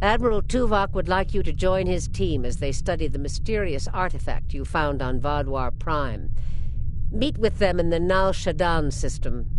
Admiral Tuvok would like you to join his team as they study the mysterious artifact you found on Vaadwaur Prime. Meet with them in the Nal Shadan system.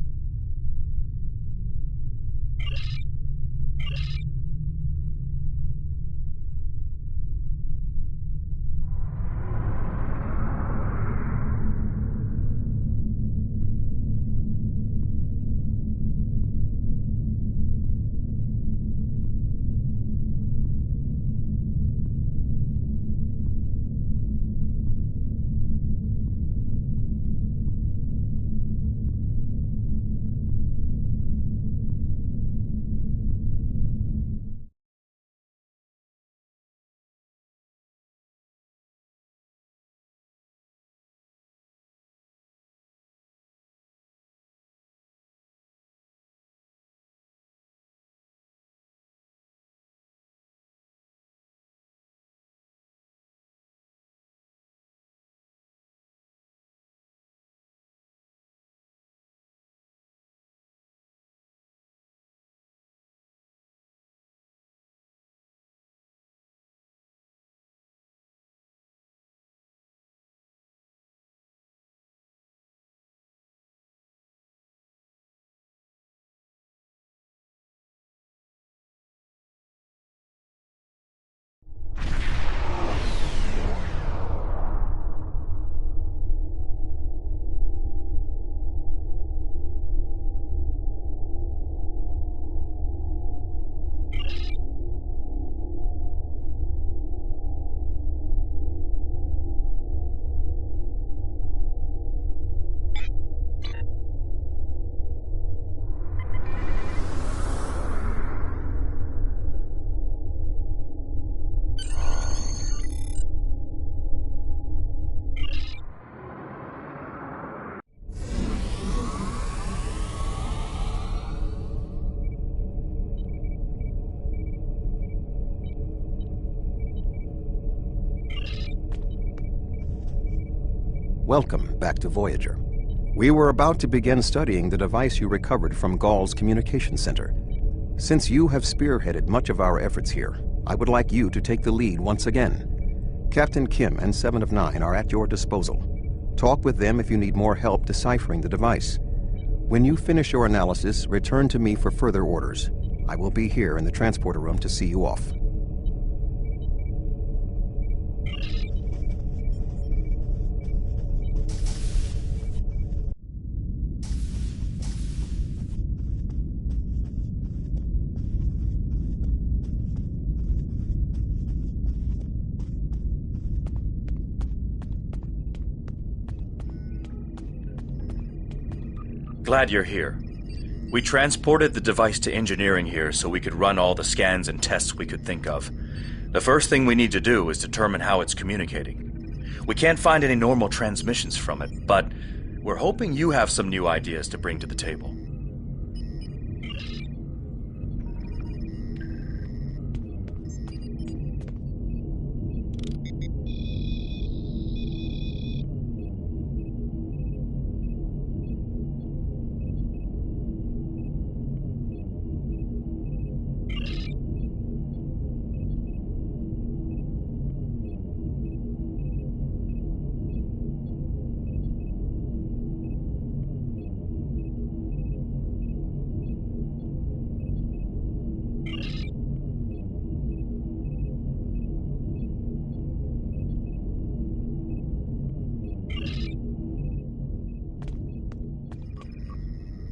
Welcome back to Voyager. We were about to begin studying the device you recovered from Ghal's communication center. Since you have spearheaded much of our efforts here, I would like you to take the lead once again. Captain Kim and 7 of 9 are at your disposal. Talk with them if you need more help deciphering the device. When you finish your analysis, return to me for further orders. I will be here in the transporter room to see you off. Glad you're here. We transported the device to engineering here so we could run all the scans and tests we could think of. The first thing we need to do is determine how it's communicating. We can't find any normal transmissions from it, but we're hoping you have some new ideas to bring to the table.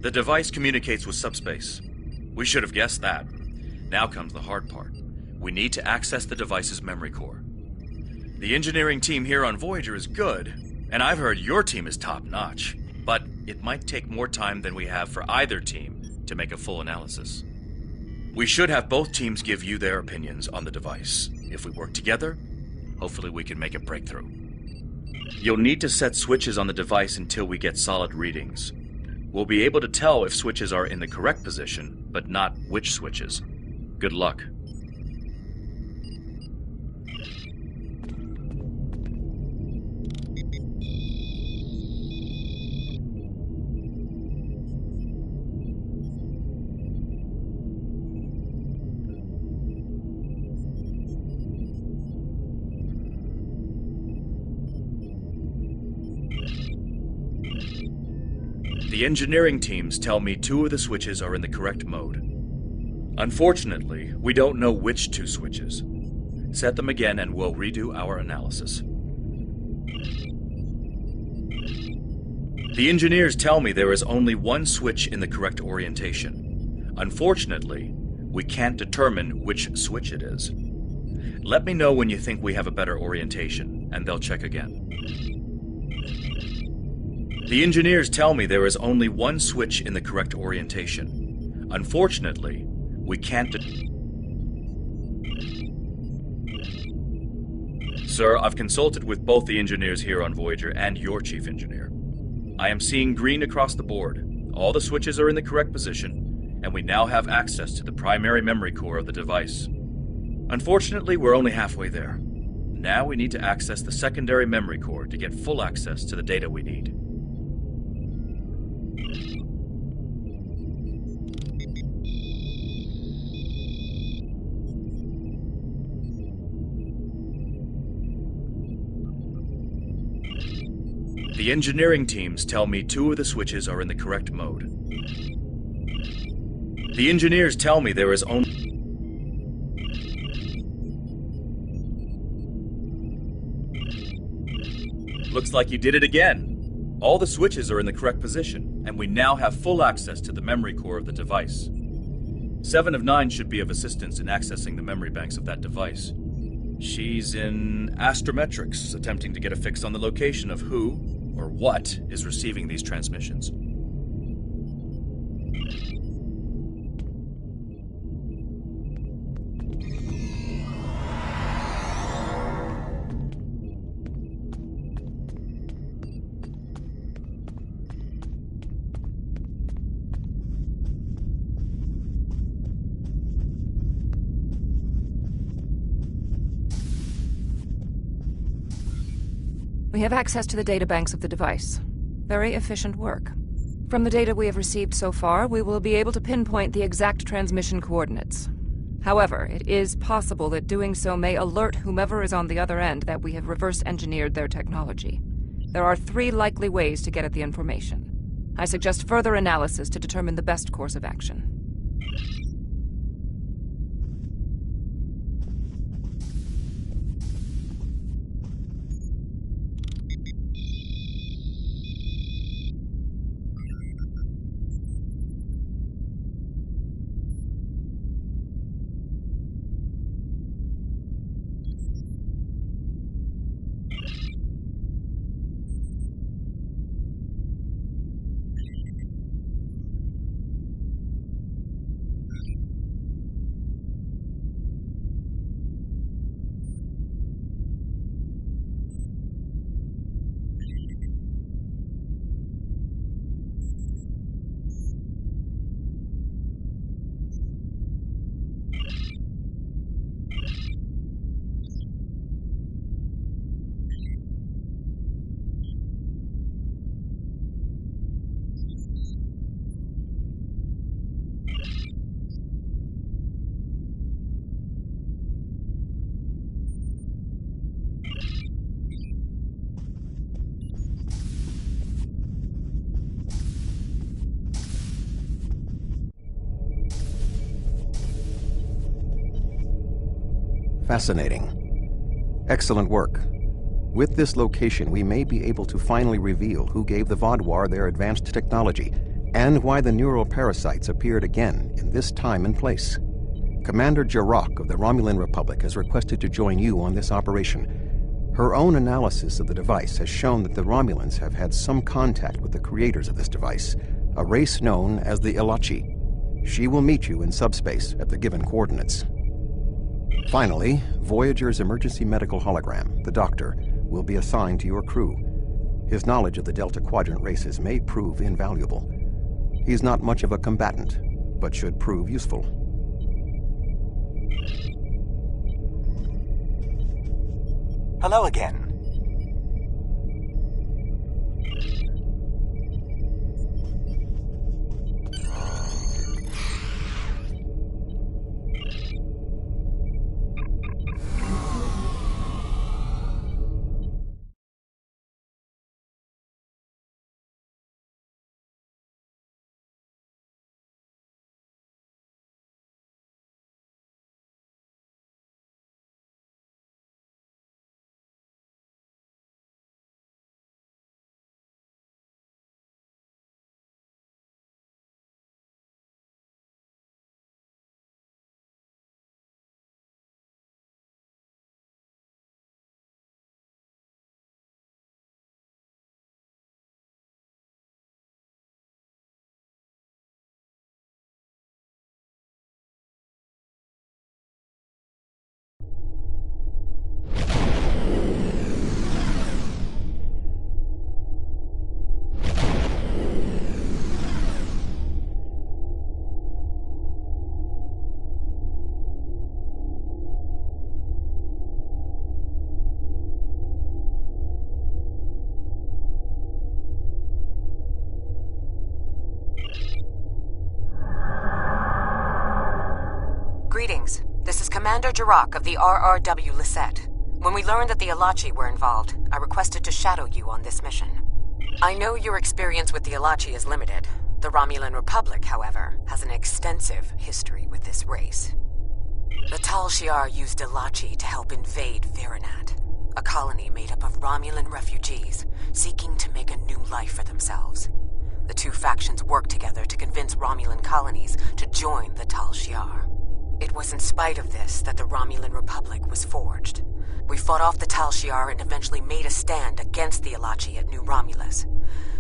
The device communicates with subspace. We should have guessed that. Now comes the hard part. We need to access the device's memory core. The engineering team here on Voyager is good, and I've heard your team is top-notch, but it might take more time than we have for either team to make a full analysis. We should have both teams give you their opinions on the device. If we work together, hopefully we can make a breakthrough. You'll need to set switches on the device until we get solid readings. We'll be able to tell if switches are in the correct position, but not which switches. Good luck. The engineering teams tell me 2 of the switches are in the correct mode. Unfortunately, we don't know which 2 switches. Set them again and we'll redo our analysis. The engineers tell me there is only 1 switch in the correct orientation. Unfortunately, we can't determine which switch it is. Let me know when you think we have a better orientation, and they'll check again. The engineers tell me there is only 1 switch in the correct orientation. Unfortunately, we can't Sir, I've consulted with both the engineers here on Voyager and your chief engineer. I am seeing green across the board. All the switches are in the correct position, and we now have access to the primary memory core of the device. Unfortunately, we're only halfway there. Now we need to access the secondary memory core to get full access to the data we need. The engineering teams tell me 2 of the switches are in the correct mode. The engineers tell me there is only... Looks like you did it again. All the switches are in the correct position, and we now have full access to the memory core of the device. 7 of 9 should be of assistance in accessing the memory banks of that device. She's in astrometrics, attempting to get a fix on the location of who or what is receiving these transmissions. We have access to the databanks of the device. Very efficient work. From the data we have received so far, we will be able to pinpoint the exact transmission coordinates. However, it is possible that doing so may alert whomever is on the other end that we have reverse-engineered their technology. There are 3 likely ways to get at the information. I suggest further analysis to determine the best course of action. Fascinating. Excellent work. With this location, we may be able to finally reveal who gave the Vaadwaur their advanced technology and why the neural parasites appeared again in this time and place. Commander Jarok of the Romulan Republic has requested to join you on this operation. Her own analysis of the device has shown that the Romulans have had some contact with the creators of this device, a race known as the Ilachi. She will meet you in subspace at the given coordinates. Finally, Voyager's emergency medical hologram, the Doctor, will be assigned to your crew. His knowledge of the Delta Quadrant races may prove invaluable. He's not much of a combatant, but should prove useful. Hello again. Commander Jirok of the RRW Lisette. When we learned that the Alachi were involved, I requested to shadow you on this mission. I know your experience with the Alachi is limited. The Romulan Republic, however, has an extensive history with this race. The Tal Shiar used Alachi to help invade Virinat, a colony made up of Romulan refugees seeking to make a new life for themselves. The two factions worked together to convince Romulan colonies to join the Tal Shiar. It was in spite of this that the Romulan Republic was forged. We fought off the Tal Shiar and eventually made a stand against the Alachi at New Romulus.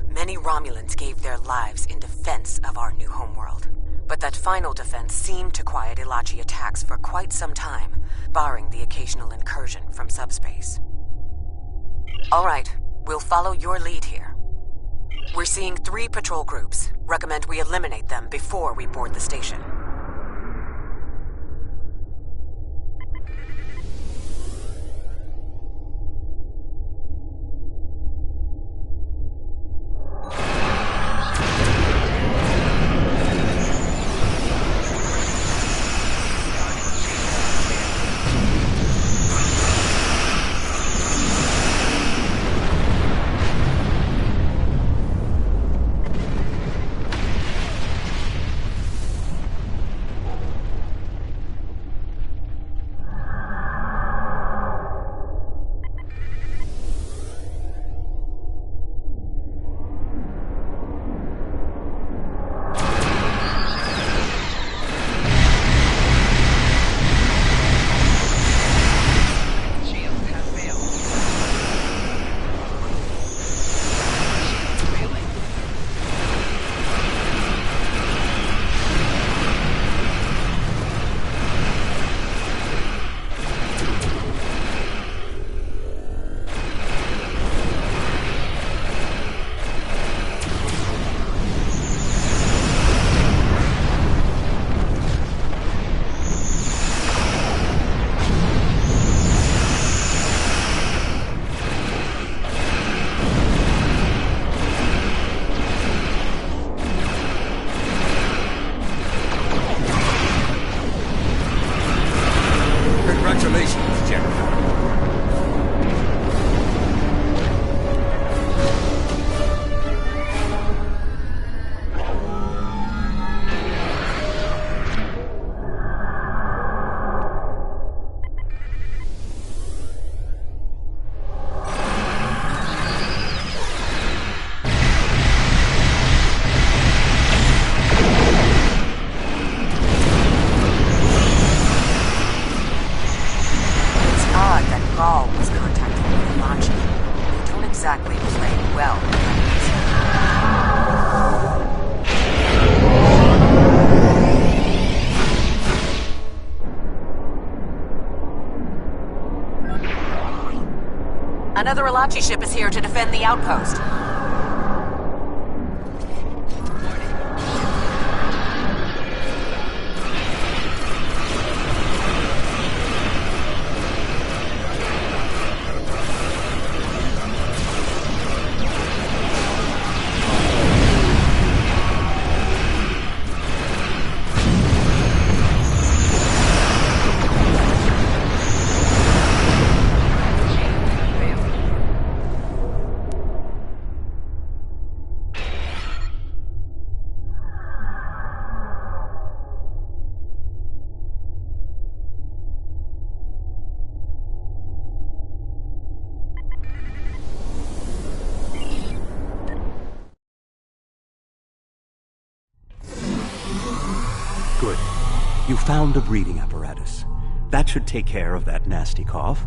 Many Romulans gave their lives in defense of our new homeworld. But that final defense seemed to quiet Alachi attacks for quite some time, barring the occasional incursion from subspace. All right, we'll follow your lead here. We're seeing 3 patrol groups. Recommend we eliminate them before we board the station. Congratulations, General. Was contacted with Alachi. They don't exactly play well. Another Alachi ship is here to defend the outpost. Good. You found a breathing apparatus. That should take care of that nasty cough.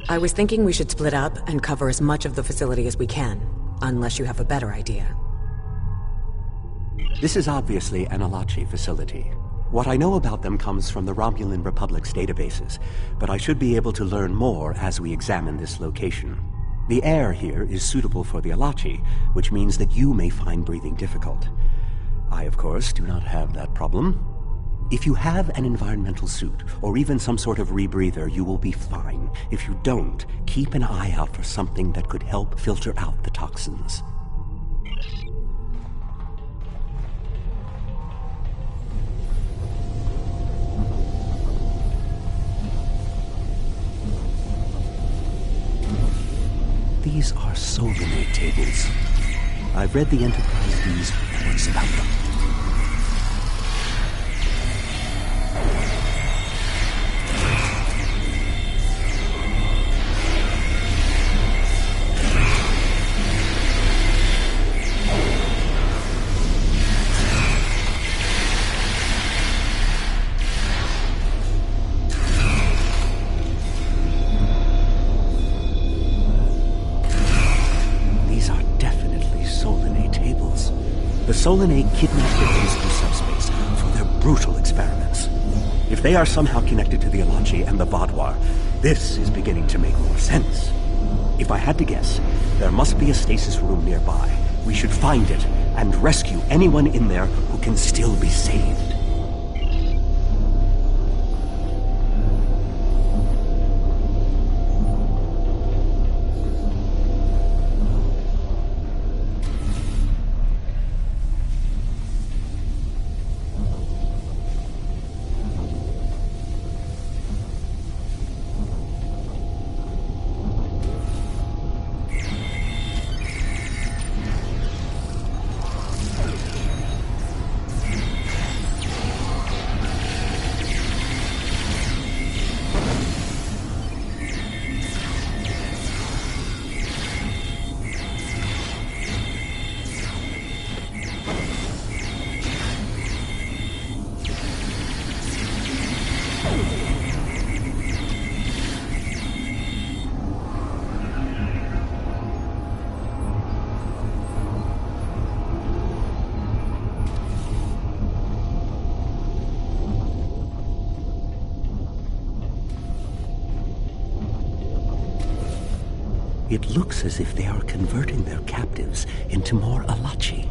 I was thinking we should split up and cover as much of the facility as we can, unless you have a better idea. This is obviously an Alachi facility. What I know about them comes from the Romulan Republic's databases, but I should be able to learn more as we examine this location. The air here is suitable for the Alachi, which means that you may find breathing difficult. I, of course, do not have that problem. If you have an environmental suit, or even some sort of rebreather, you will be fine. If you don't, keep an eye out for something that could help filter out the toxins. These are Solinate tables. I've read the Enterprise D's reports about them. The Solinate kidnapped victims from subspace for their brutal experiments. If they are somehow connected to the Alachi and the Vaadwaur, this is beginning to make more sense. If I had to guess, there must be a stasis room nearby. We should find it and rescue anyone in there who can still be saved. It looks as if they are converting their captives into more Alachi.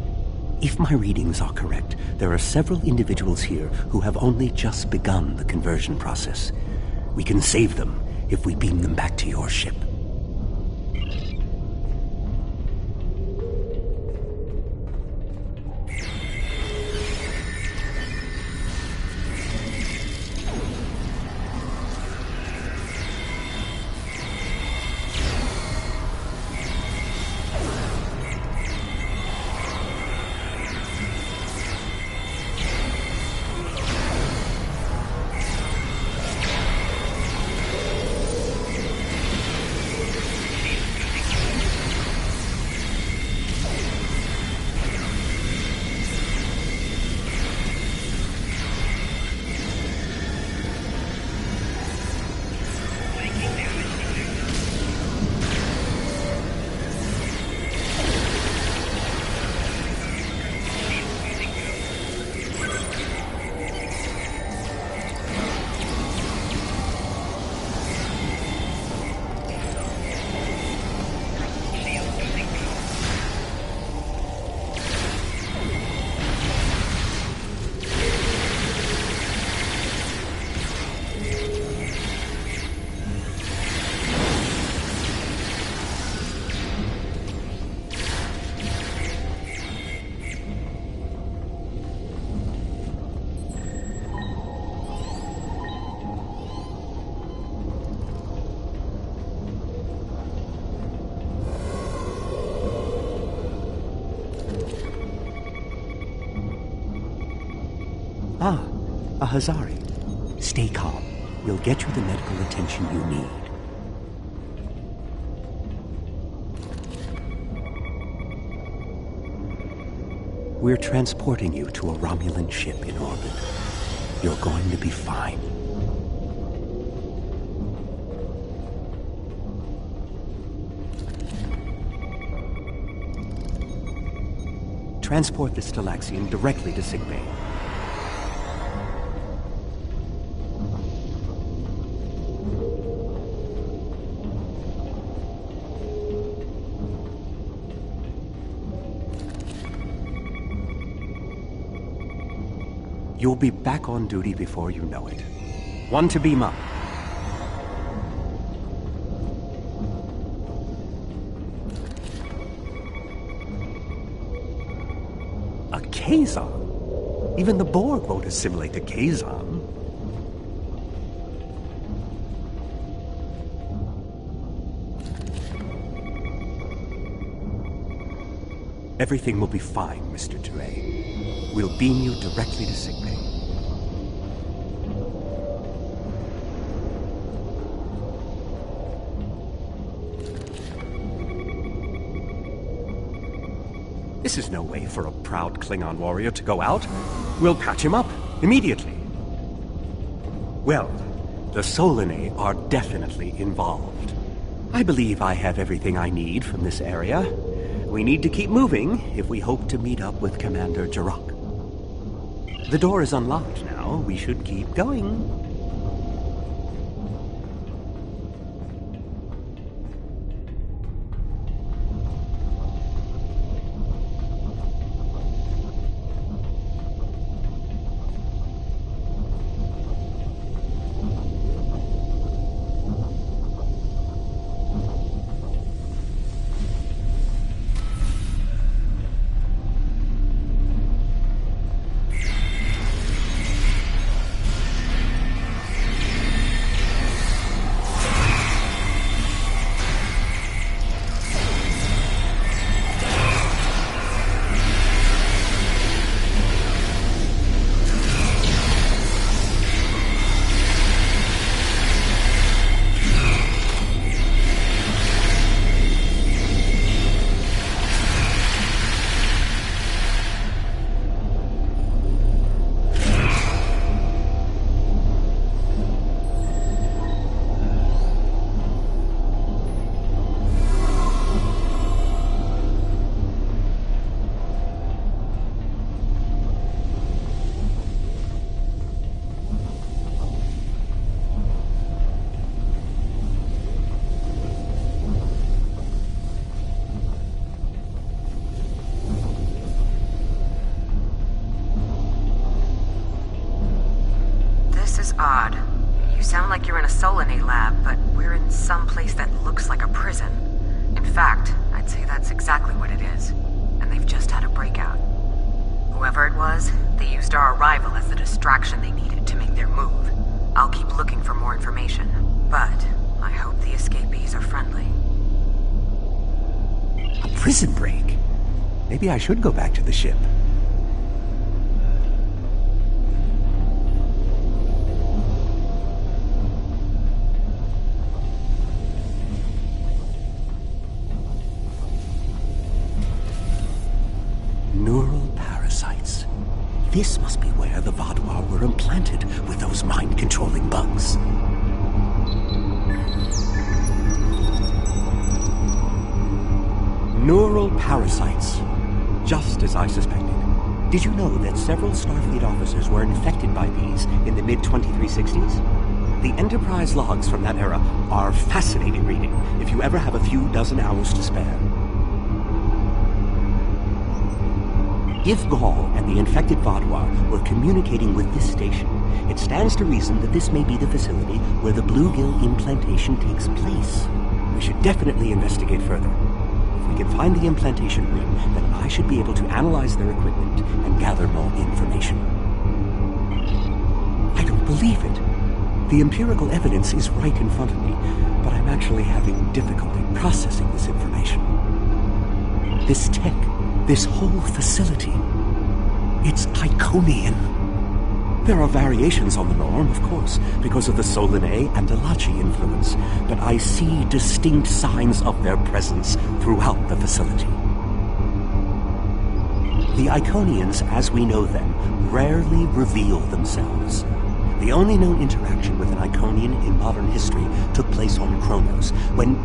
If my readings are correct, there are several individuals here who have only just begun the conversion process. We can save them if we beam them back to your ship. Ah, a Hazari. Stay calm. We'll get you the medical attention you need. We're transporting you to a Romulan ship in orbit. You're going to be fine. Transport the Stalaxian directly to sickbay. You'll be back on duty before you know it. One to beam up. A Kazon? Even the Borg won't assimilate a Kazon. Everything will be fine, Mr. Dre. We'll beam you directly to sickbay. This is no way for a proud Klingon warrior to go out. We'll patch him up immediately. Well, the Solanae are definitely involved. I believe I have everything I need from this area. We need to keep moving if we hope to meet up with Commander Jirok. The door is unlocked now. We should keep going. Odd. You sound like you're in a Solanae lab, but we're in some place that looks like a prison. In fact, I'd say that's exactly what it is. And they've just had a breakout. Whoever it was, they used our arrival as the distraction they needed to make their move. I'll keep looking for more information, but I hope the escapees are friendly. A prison break? Maybe I should go back to the ship. Neural parasites. This must be where the Vaadwaur were implanted with those mind-controlling bugs. Neural parasites. Just as I suspected. Did you know that several Starfleet officers were infected by these in the mid-2360s? The Enterprise logs from that era are fascinating reading if you ever have a few dozen hours to spare. If Gaul and the infected Vaadwaur were communicating with this station, it stands to reason that this may be the facility where the bluegill implantation takes place. We should definitely investigate further. If we can find the implantation room, then I should be able to analyze their equipment and gather more information. I don't believe it. The empirical evidence is right in front of me, but I'm actually having difficulty processing this information. This tech, this whole facility, it's Iconian. There are variations on the norm, of course, because of the Solanae and Alachi influence, but I see distinct signs of their presence throughout the facility. The Iconians, as we know them, rarely reveal themselves. The only known interaction with an Iconian in modern history took place on Kronos, when...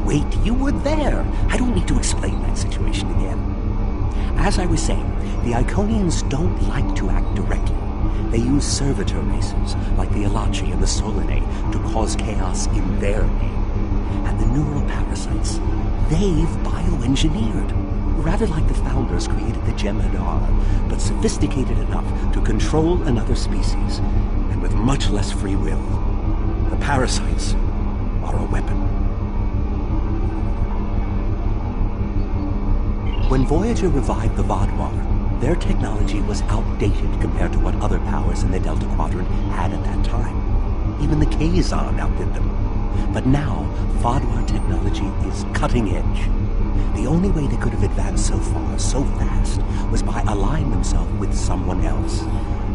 Wait, you were there! I don't need to explain that situation again. As I was saying, the Iconians don't like to act directly. They use servitor races, like the Alachi and the Solanae, to cause chaos in their name. And the neural parasites, they've bioengineered. Rather like the Founders created the Jem'Hadar, but sophisticated enough to control another species, and with much less free will. The parasites are a weapon. When Voyager revived the Vaadwaur, their technology was outdated compared to what other powers in the Delta Quadrant had at that time. Even the Kazon outdid them. But now, Vaadwaur technology is cutting edge. The only way they could have advanced so far, so fast, was by allying themselves with someone else,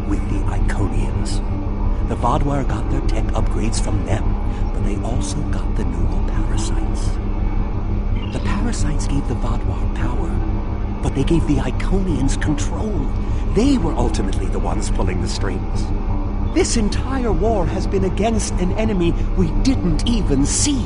with the Iconians. The Vaadwaur got their tech upgrades from them, but they also got the neural parasites. The parasites gave the Vaadwaur power, but they gave the Iconians control. They were ultimately the ones pulling the strings. This entire war has been against an enemy we didn't even see.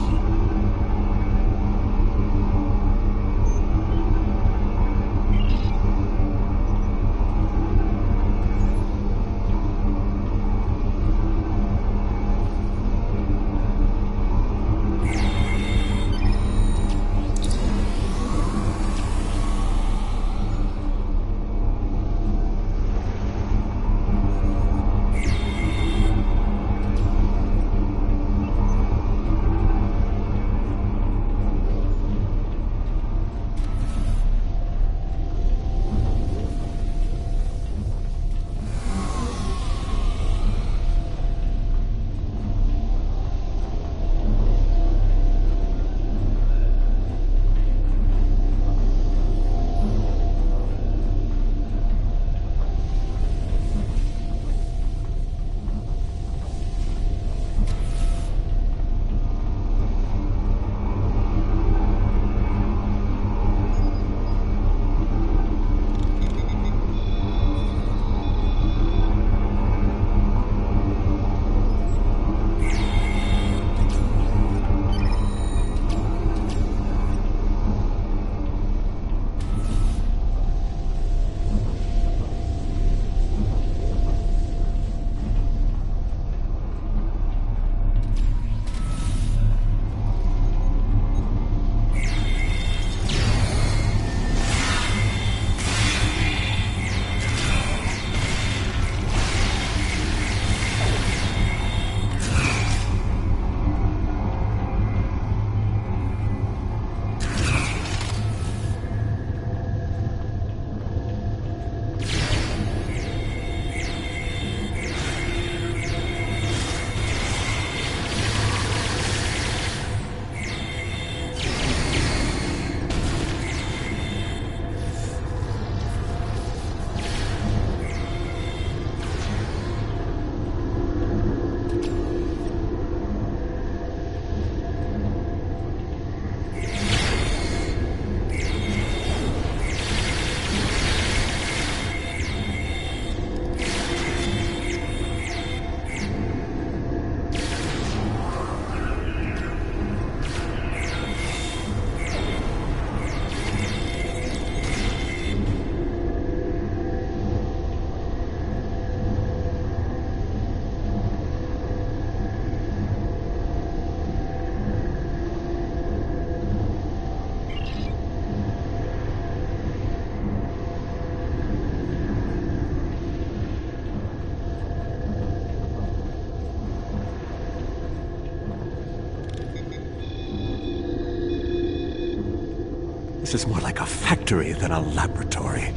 This is more like a factory than a laboratory.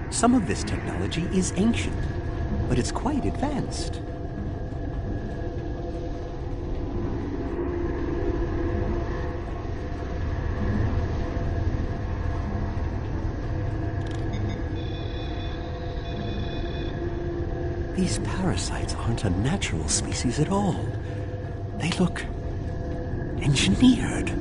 Some of this technology is ancient, but it's quite advanced. These parasites aren't a natural species at all. They look engineered.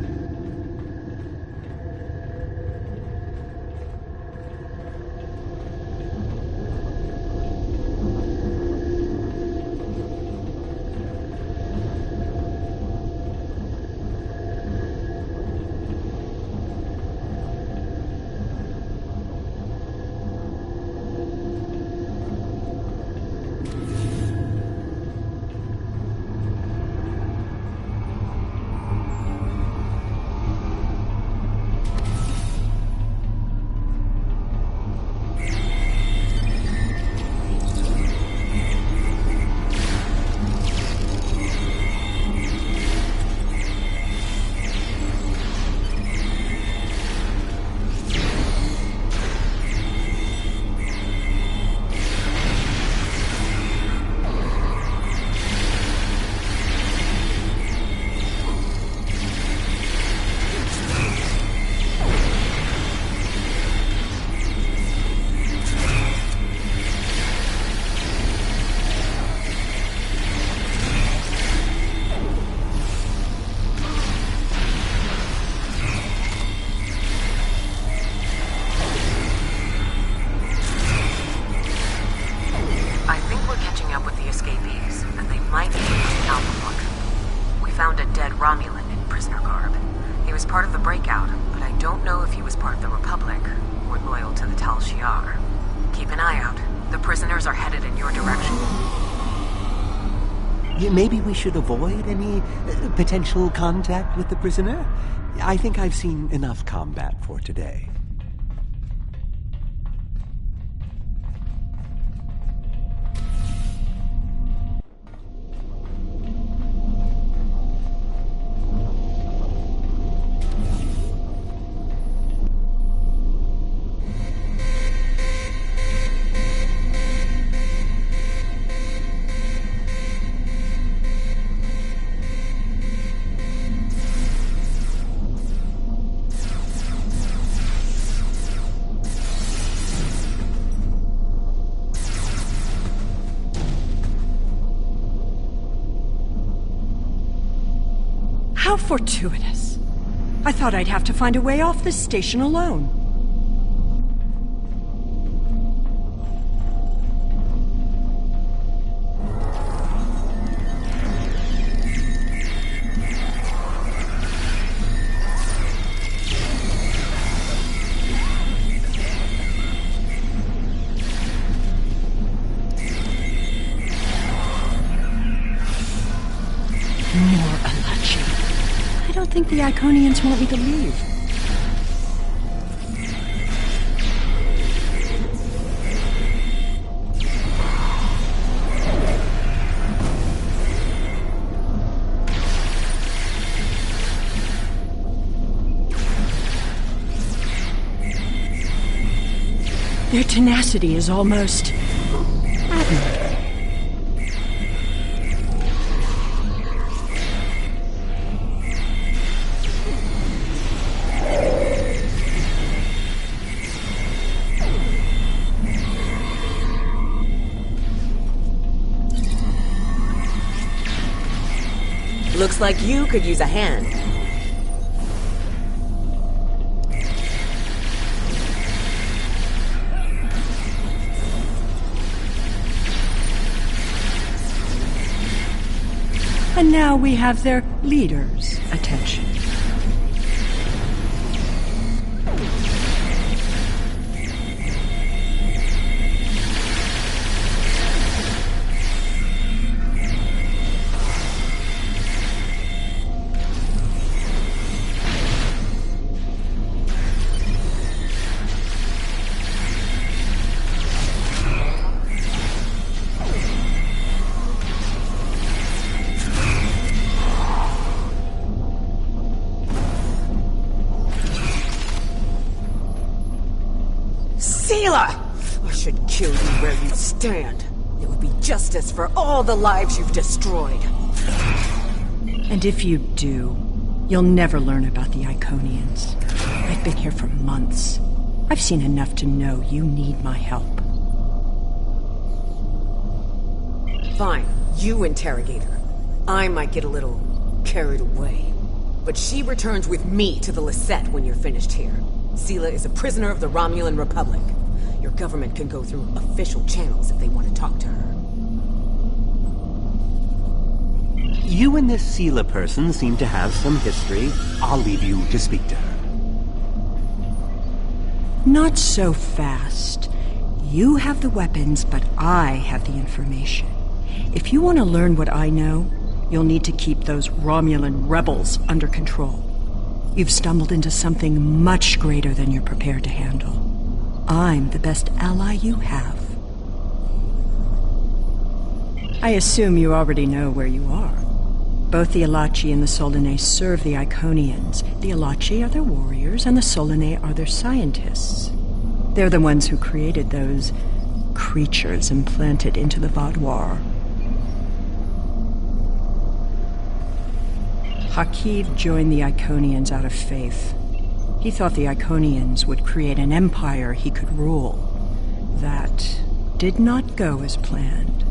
Romulan in prisoner garb. He was part of the breakout, but I don't know if he was part of the Republic or loyal to the Tal Shiar. Keep an eye out. The prisoners are headed in your direction. Maybe we should avoid any potential contact with the prisoner? I think I've seen enough combat for today. How fortuitous. I thought I'd have to find a way off this station alone. I don't think the Iconians want me to leave. Their tenacity is almost admirable. Looks like you could use a hand. And now we have their leader's attention. I should kill you where you stand. It would be justice for all the lives you've destroyed. And if you do, you'll never learn about the Iconians. I've been here for months. I've seen enough to know you need my help. Fine, you interrogate her. I might get a little carried away. But she returns with me to the Lisette when you're finished here. Sela is a prisoner of the Romulan Republic. Your government can go through official channels if they want to talk to her. You and this Sela person seem to have some history. I'll leave you to speak to her. Not so fast. You have the weapons, but I have the information. If you want to learn what I know, you'll need to keep those Romulan rebels under control. You've stumbled into something much greater than you're prepared to handle. I'm the best ally you have. I assume you already know where you are. Both the Alachi and the Solanae serve the Iconians. The Alachi are their warriors, and the Solanae are their scientists. They're the ones who created those creatures implanted into the Vaadwaur. Hakiv joined the Iconians out of faith. He thought the Iconians would create an empire he could rule. That did not go as planned.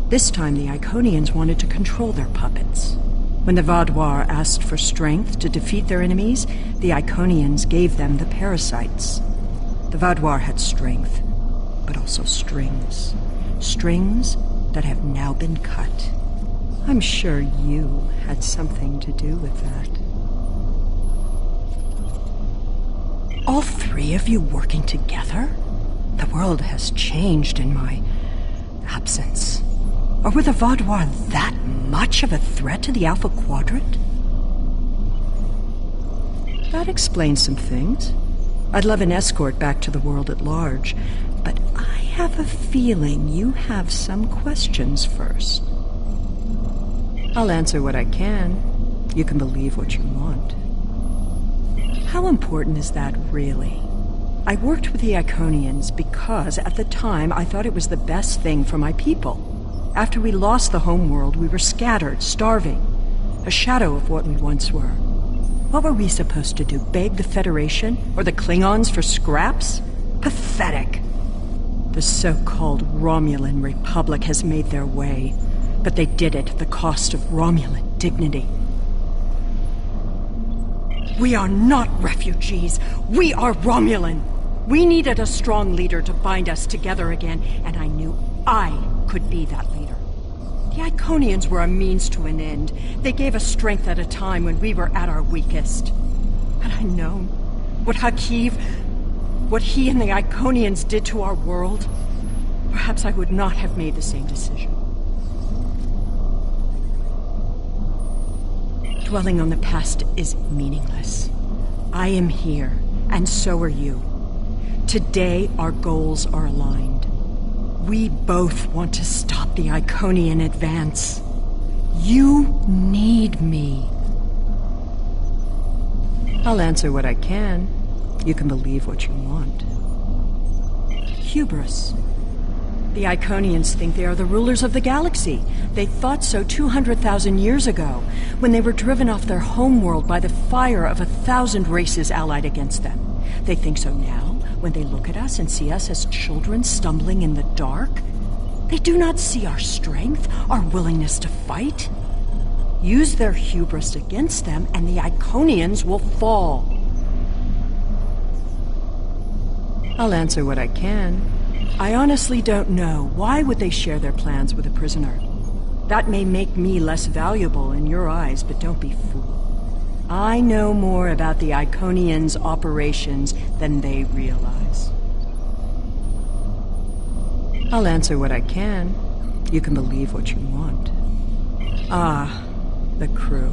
This time the Iconians wanted to control their puppets. When the Vaadwaur asked for strength to defeat their enemies, the Iconians gave them the parasites. The Vaadwaur had strength, but also strings. Strings that have now been cut. I'm sure you had something to do with that. All three of you working together? The world has changed in my absence. Or were the Vaudois that much of a threat to the Alpha Quadrant? That explains some things. I'd love an escort back to the world at large, but I have a feeling you have some questions first. I'll answer what I can. You can believe what you want. How important is that, really? I worked with the Iconians because, at the time, I thought it was the best thing for my people. After we lost the homeworld, we were scattered, starving. A shadow of what we once were. What were we supposed to do? Beg the Federation or the Klingons for scraps? Pathetic. The so-called Romulan Republic has made their way, but they did it at the cost of Romulan dignity. We are not refugees. We are Romulan. We needed a strong leader to bind us together again, and I knew I could be that leader. The Iconians were a means to an end. They gave us strength at a time when we were at our weakest. Had I known what what he and the Iconians did to our world, perhaps I would not have made the same decision. Dwelling on the past is meaningless. I am here, and so are you. Today, our goals are aligned. We both want to stop the Iconian advance. You need me. I'll answer what I can. You can believe what you want. Hubris. The Iconians think they are the rulers of the galaxy. They thought so 200,000 years ago, when they were driven off their homeworld by the fire of 1,000 races allied against them. They think so now, when they look at us and see us as children stumbling in the dark. They do not see our strength, our willingness to fight. Use their hubris against them, and the Iconians will fall. I'll answer what I can. I honestly don't know. Why would they share their plans with a prisoner? That may make me less valuable in your eyes, but don't be fooled. I know more about the Iconians' operations than they realize. I'll answer what I can. You can believe what you want. Ah, the crew.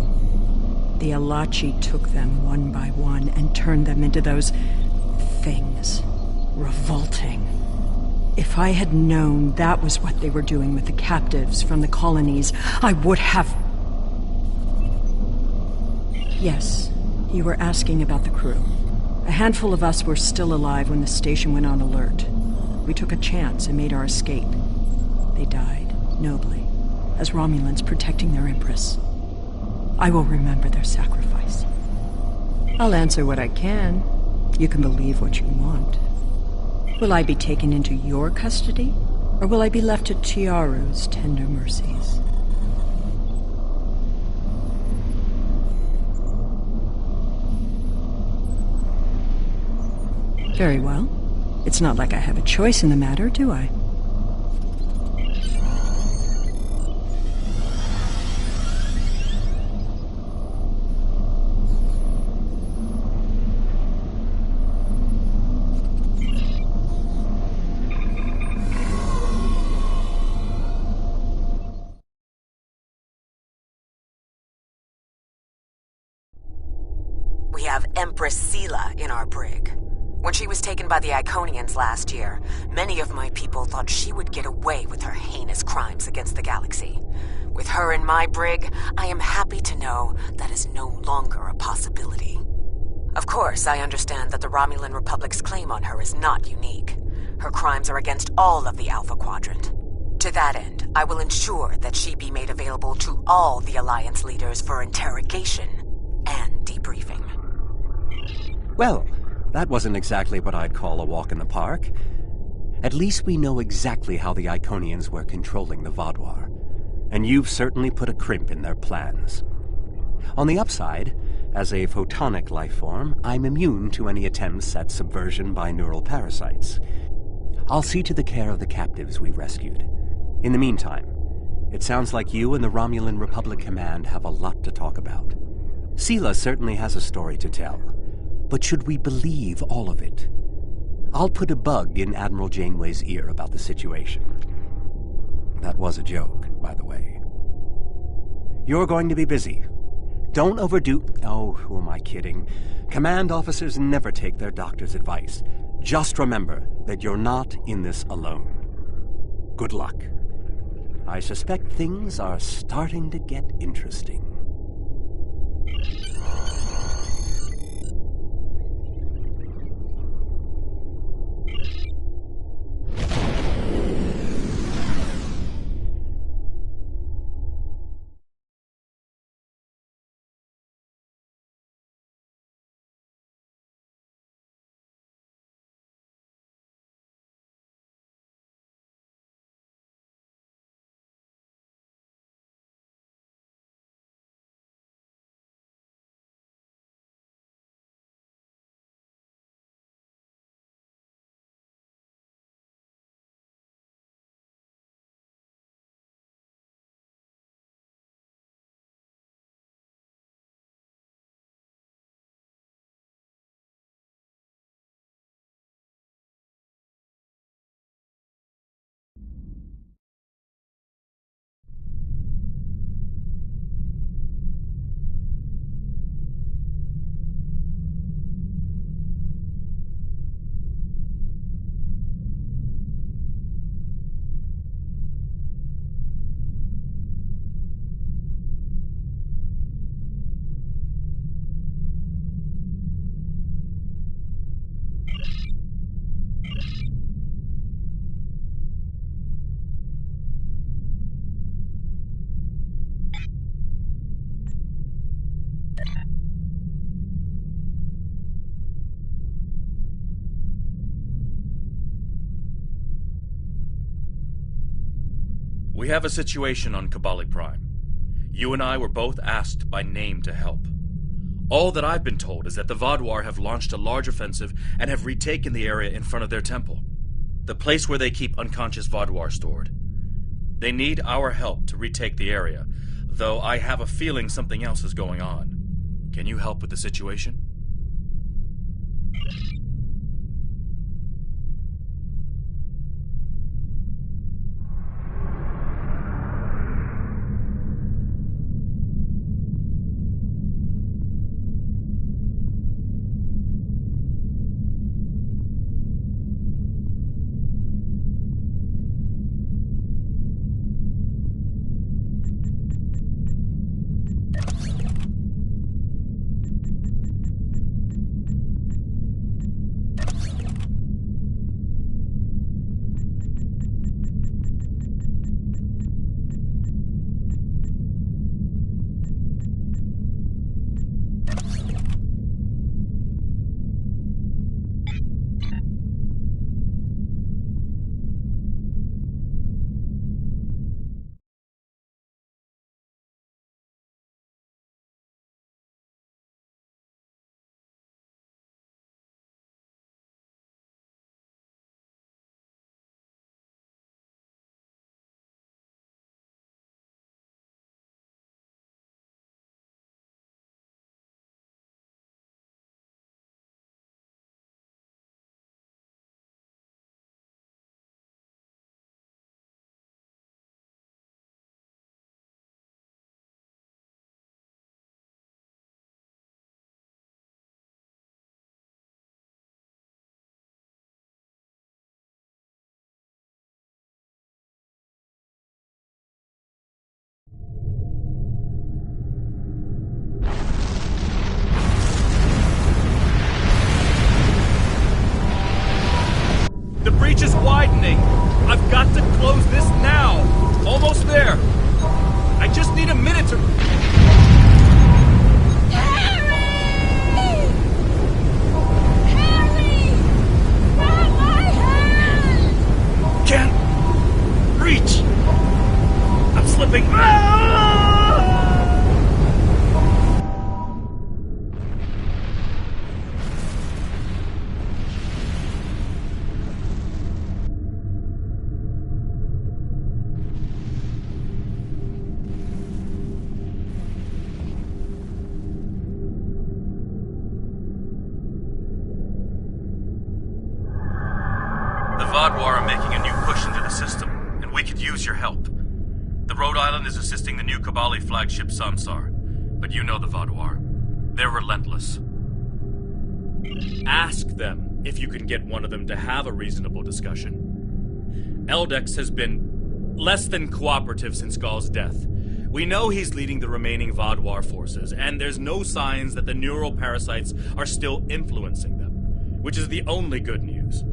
The Alachi took them one by one and turned them into those things. Revolting. If I had known that was what they were doing with the captives from the colonies, I would have... Yes, you were asking about the crew. A handful of us were still alive when the station went on alert. We took a chance and made our escape. They died, nobly, as Romulans protecting their Empress. I will remember their sacrifice. I'll answer what I can. You can believe what you want. Will I be taken into your custody, or will I be left to Tiaru's tender mercies? Very well. It's not like I have a choice in the matter, do I? We have Empress Sela in our brig. When she was taken by the Iconians last year, many of my people thought she would get away with her heinous crimes against the galaxy. With her in my brig, I am happy to know that is no longer a possibility. Of course, I understand that the Romulan Republic's claim on her is not unique. Her crimes are against all of the Alpha Quadrant. To that end, I will ensure that she be made available to all the Alliance leaders for interrogation and debriefing. Well, that wasn't exactly what I'd call a walk in the park. At least we know exactly how the Iconians were controlling the Vaudois, and you've certainly put a crimp in their plans. On the upside, as a photonic life form, I'm immune to any attempts at subversion by neural parasites. I'll see to the care of the captives we rescued. In the meantime, It sounds like you and the Romulan Republic Command have a lot to talk about. Sela certainly has a story to tell, but should we believe all of it? I'll put a bug in Admiral Janeway's ear about the situation. That was a joke, by the way. You're going to be busy. Don't overdo... Oh, who am I kidding? Command officers never take their doctor's advice. Just remember that you're not in this alone. Good luck. I suspect things are starting to get interesting. We have a situation on Kabali Prime. You and I were both asked by name to help. All that I've been told is that the Vaadwaur have launched a large offensive and have retaken the area in front of their temple, the place where they keep unconscious Vaadwaur stored. They need our help to retake the area, though I have a feeling something else is going on. Can you help with the situation? The breach is widening. I've got to close this now. Almost there. I just need a minute to... Harry! Harry! Grab my hand! Can't reach. I'm slipping. Ah! Vaadwaur are making a new push into the system, and we could use your help. The Rhode Island is assisting the new Kabali flagship Samsar, but you know the Vaadwaur. They're relentless. Ask them if you can get one of them to have a reasonable discussion. Eldex has been less than cooperative since Gall's death. We know he's leading the remaining Vaadwaur forces, and there's no signs that the neural parasites are still influencing them, which is the only good news.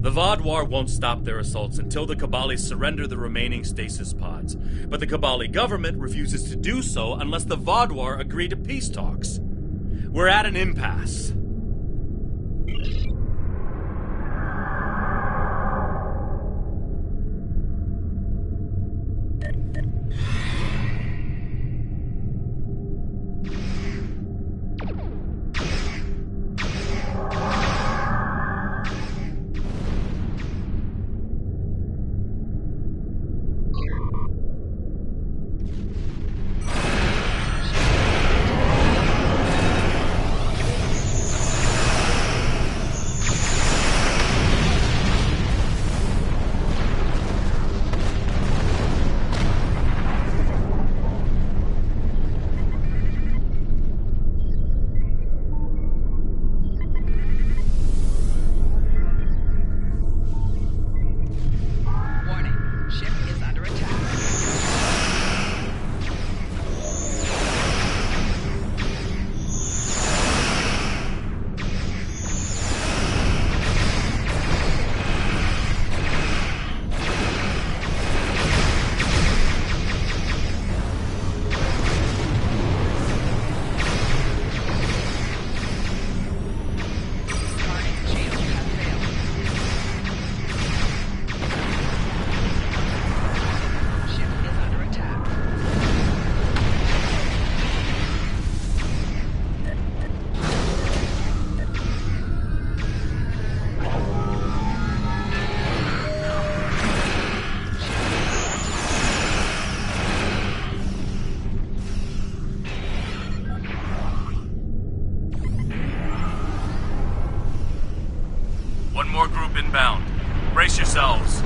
The Vaadwaur won't stop their assaults until the Kabali surrender the remaining stasis pods, but the Kabali government refuses to do so unless the Vaadwaur agree to peace talks. We're at an impasse. One more group inbound. Brace yourselves.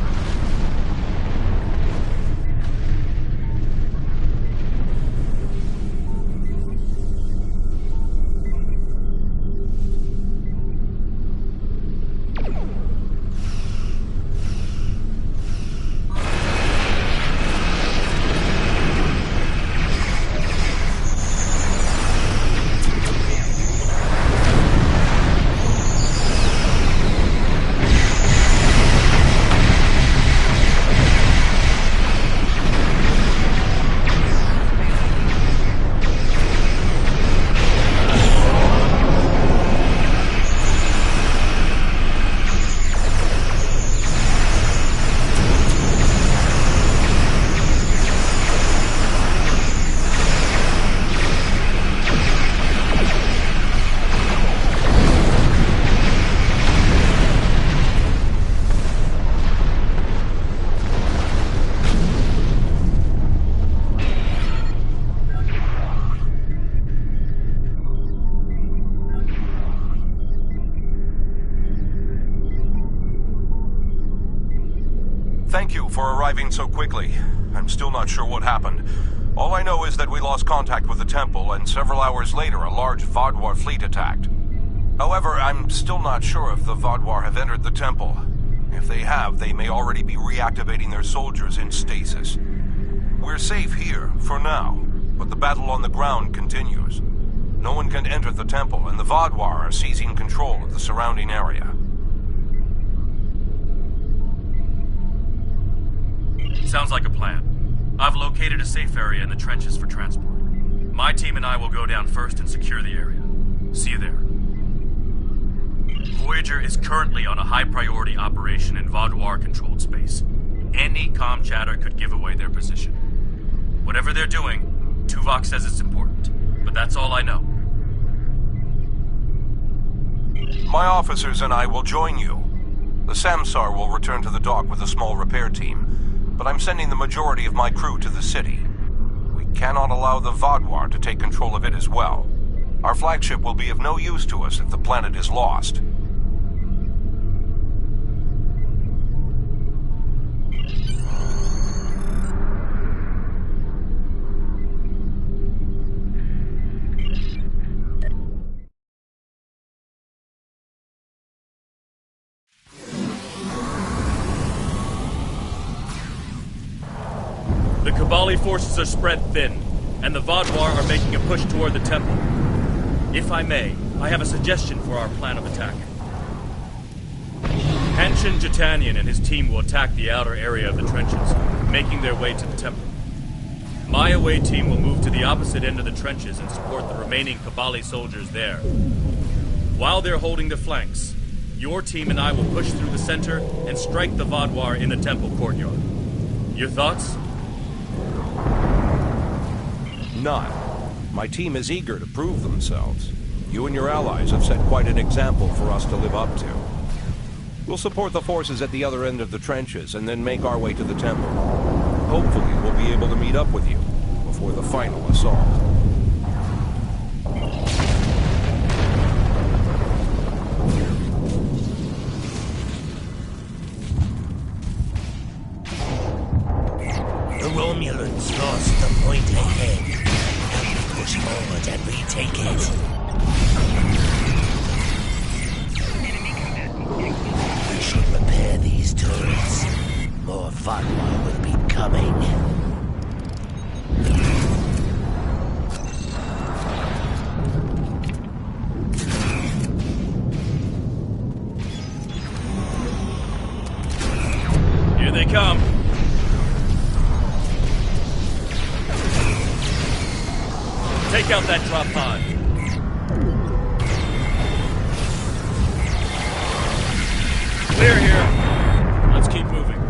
Thank you for arriving so quickly. I'm still not sure what happened. All I know is that we lost contact with the temple, and several hours later a large Vaadwaur fleet attacked. However, I'm still not sure if the Vaadwaur have entered the temple. If they have, they may already be reactivating their soldiers in stasis. We're safe here, for now, but the battle on the ground continues. No one can enter the temple, and the Vaadwaur are seizing control of the surrounding area. Sounds like a plan. I've located a safe area in the trenches for transport. My team and I will go down first and secure the area. See you there. Voyager is currently on a high-priority operation in Vaadwaur-controlled space. Any comm chatter could give away their position. Whatever they're doing, Tuvok says it's important, but that's all I know. My officers and I will join you. The Samsar will return to the dock with a small repair team, but I'm sending the majority of my crew to the city. We cannot allow the Vaadwaur to take control of it as well. Our flagship will be of no use to us if the planet is lost. Kabali forces are spread thin, and the Vaadwaur are making a push toward the temple. If I may, I have a suggestion for our plan of attack. Hanshin Jatanian and his team will attack the outer area of the trenches, making their way to the temple. My away team will move to the opposite end of the trenches and support the remaining Kabali soldiers there. While they're holding the flanks, your team and I will push through the center and strike the Vaadwaur in the temple courtyard. Your thoughts? None. My team is eager to prove themselves. You and your allies have set quite an example for us to live up to. We'll support the forces at the other end of the trenches and then make our way to the temple. Hopefully we'll be able to meet up with you before the final assault. The Romulans lost the point ahead. Help push forward and retake it. We should repair these turrets. More Vaadwaur will be coming. Here they come. Take out that drop pod. Clear here. Let's keep moving.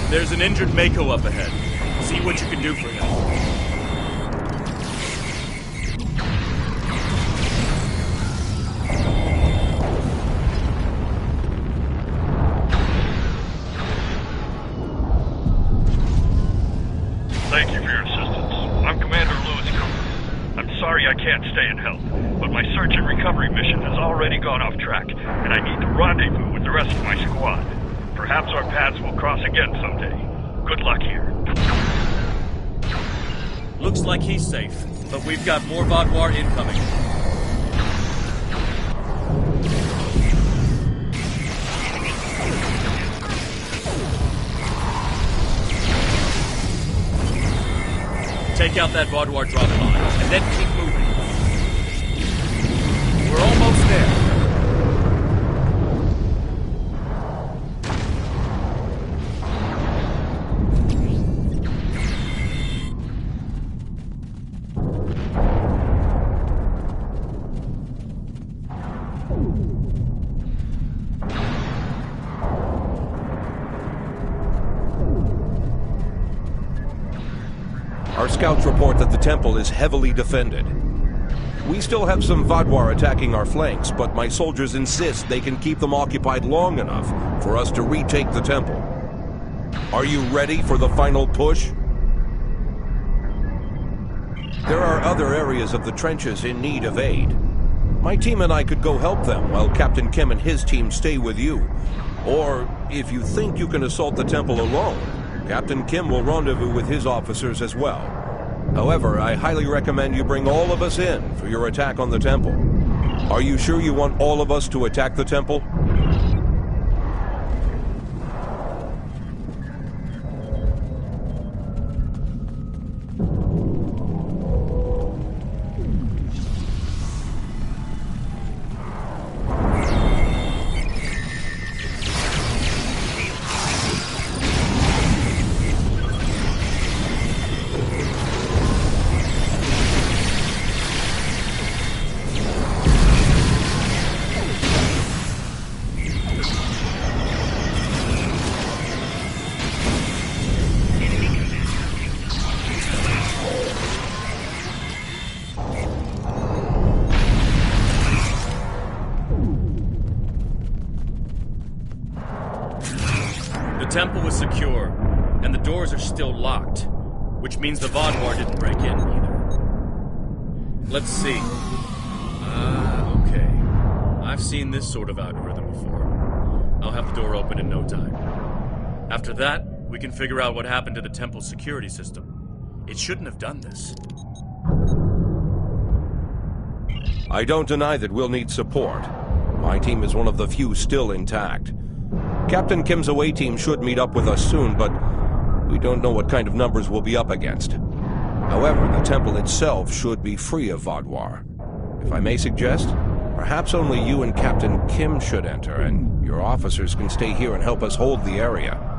There's an injured Mako up ahead. See what you can do for him. Thank you for your assistance. I'm Commander Lewis Cooper. I'm sorry I can't stay and help, but my search and recovery mission has already gone off track, and I need to rendezvous with the rest of my squad. Perhaps our paths will cross again someday. Good luck here. Looks like he's safe, but we've got more Vaadwaur incoming. Take out that Vaadwaur drop line, and then keep moving. We're almost there. Our scouts report that the temple is heavily defended. We still have some Vaadwaur attacking our flanks, but my soldiers insist they can keep them occupied long enough for us to retake the temple. Are you ready for the final push? There are other areas of the trenches in need of aid. My team and I could go help them while Captain Kim and his team stay with you. Or, if you think you can assault the temple alone, Captain Kim will rendezvous with his officers as well. However, I highly recommend you bring all of us in for your attack on the temple. Are you sure you want all of us to attack the temple? The temple was secure, and the doors are still locked, which means the Vaadwaur didn't break in either. Let's see. Okay. I've seen this sort of algorithm before. I'll have the door open in no time. After that, we can figure out what happened to the temple's security system. It shouldn't have done this. I don't deny that we'll need support. My team is one of the few still intact. Captain Kim's away team should meet up with us soon, but we don't know what kind of numbers we'll be up against. However, the temple itself should be free of Vodwar. If I may suggest, perhaps only you and Captain Kim should enter, and your officers can stay here and help us hold the area.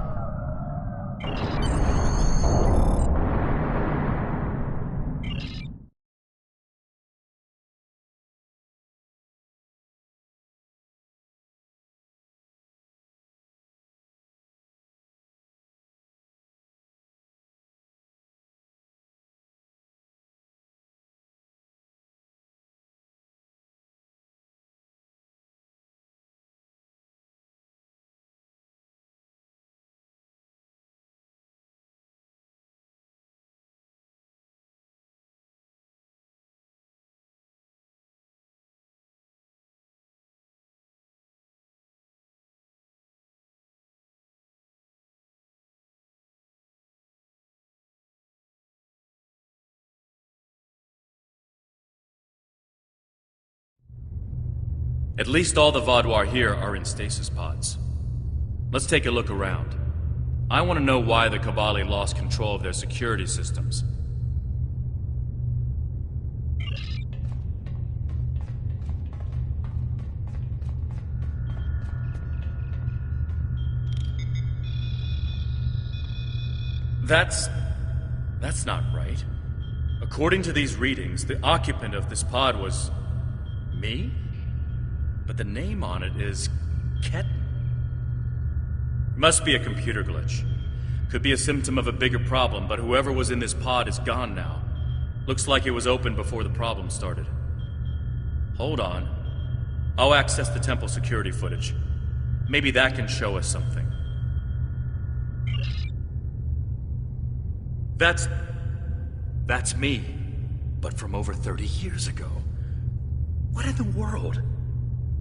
At least all the Vodwar here are in stasis pods. Let's take a look around. I want to know why the Kabali lost control of their security systems. That's not right. According to these readings, the occupant of this pod was... me? But the name on it is... Ket? Must be a computer glitch. Could be a symptom of a bigger problem, but whoever was in this pod is gone now. Looks like it was open before the problem started. Hold on. I'll access the temple security footage. Maybe that can show us something. That's me. But from over 30 years ago. What in the world?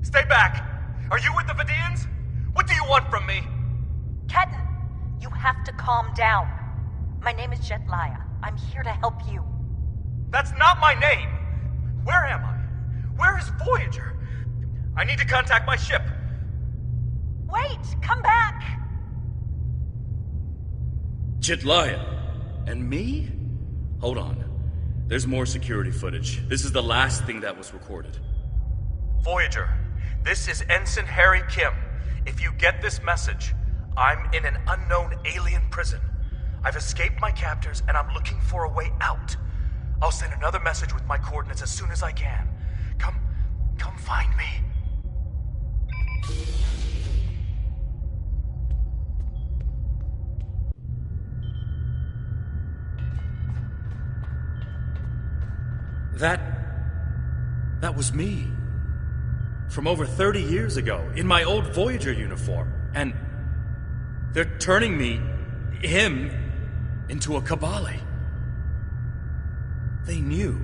Stay back! Are you with the Vidians? What do you want from me? Ketan, you have to calm down. My name is Jetlaya. I'm here to help you. That's not my name! Where am I? Where is Voyager? I need to contact my ship. Wait! Come back! Jetlaya? And me? Hold on. There's more security footage. This is the last thing that was recorded. Voyager, this is Ensign Harry Kim. If you get this message, I'm in an unknown alien prison. I've escaped my captors and I'm looking for a way out. I'll send another message with my coordinates as soon as I can. Come find me. That was me. From over 30 years ago, in my old Voyager uniform. And they're turning him, into a Kabali. They knew.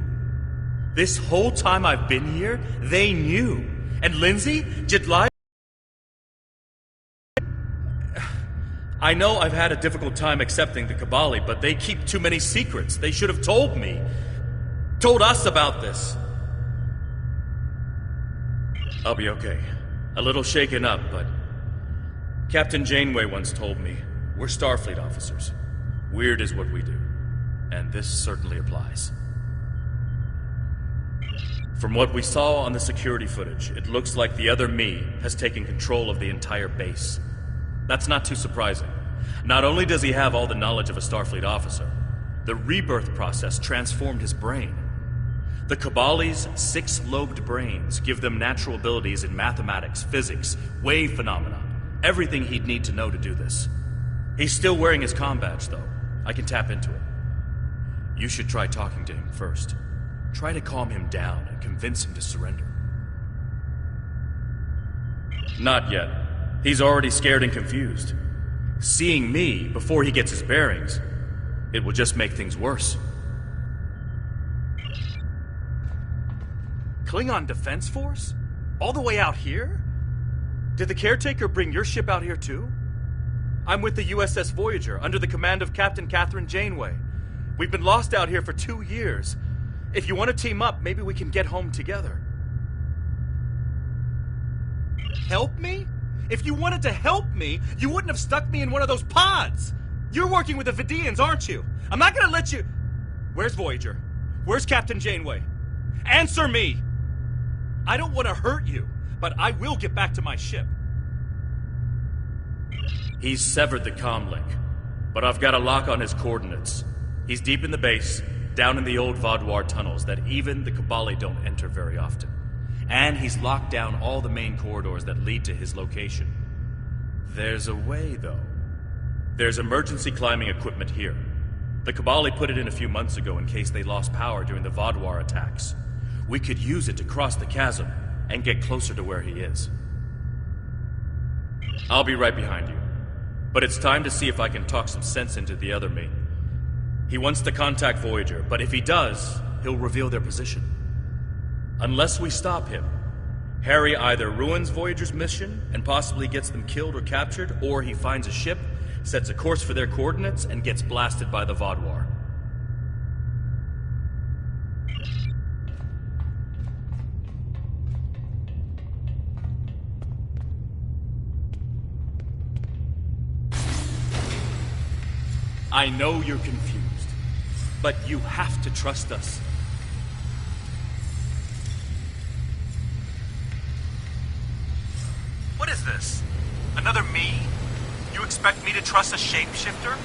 This whole time I've been here, they knew. And Lindsay, Jetlaya... I know I've had a difficult time accepting the Kabali, but they keep too many secrets. They should have told me. Told us about this. I'll be okay. A little shaken up, but... Captain Janeway once told me, we're Starfleet officers. Weird is what we do. And this certainly applies. From what we saw on the security footage, it looks like the other me has taken control of the entire base. That's not too surprising. Not only does he have all the knowledge of a Starfleet officer, the rebirth process transformed his brain. The Kabali's 6-lobed brains give them natural abilities in mathematics, physics, wave phenomena, everything he'd need to know to do this. He's still wearing his comm badge, though. I can tap into it. You should try talking to him first. Try to calm him down and convince him to surrender. Not yet. He's already scared and confused. Seeing me before he gets his bearings, it will just make things worse. Klingon Defense Force? All the way out here? Did the caretaker bring your ship out here too? I'm with the USS Voyager, under the command of Captain Catherine Janeway. We've been lost out here for 2 years. If you want to team up, maybe we can get home together. Help me? If you wanted to help me, you wouldn't have stuck me in one of those pods. You're working with the Vidians, aren't you? I'm not gonna let you... Where's Voyager? Where's Captain Janeway? Answer me! I don't want to hurt you, but I will get back to my ship. He's severed the comm link, but I've got a lock on his coordinates. He's deep in the base, down in the old Vaadwaur tunnels that even the Kabali don't enter very often. And he's locked down all the main corridors that lead to his location. There's a way, though. There's emergency climbing equipment here. The Kabali put it in a few months ago in case they lost power during the Vaadwaur attacks. We could use it to cross the chasm and get closer to where he is. I'll be right behind you. But it's time to see if I can talk some sense into the other me. He wants to contact Voyager, but if he does, he'll reveal their position. Unless we stop him, Harry either ruins Voyager's mission and possibly gets them killed or captured, or he finds a ship, sets a course for their coordinates, and gets blasted by the Vaadwaur. I know you're confused, but you have to trust us. What is this? Another me? You expect me to trust a shapeshifter?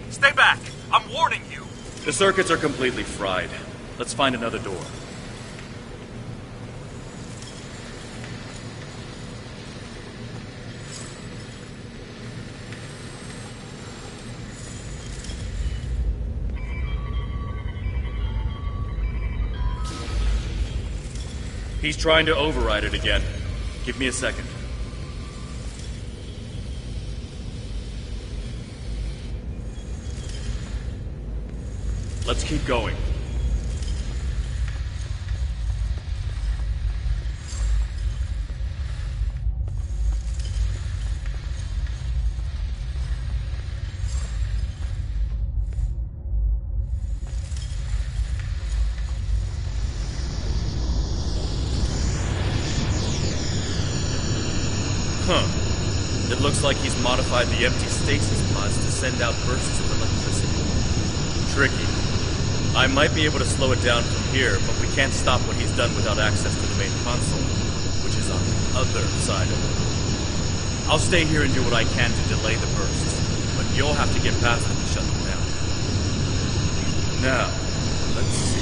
Stay back! I'm warning you! The circuits are completely fried. Let's find another door. He's trying to override it again. Give me a second. Let's keep going. It looks like he's modified the empty stasis pods to send out bursts of electricity. Tricky. I might be able to slow it down from here, but we can't stop what he's done without access to the main console, which is on the other side of it. I'll stay here and do what I can to delay the bursts, but you'll have to get past them to shut them down. Now, let's see.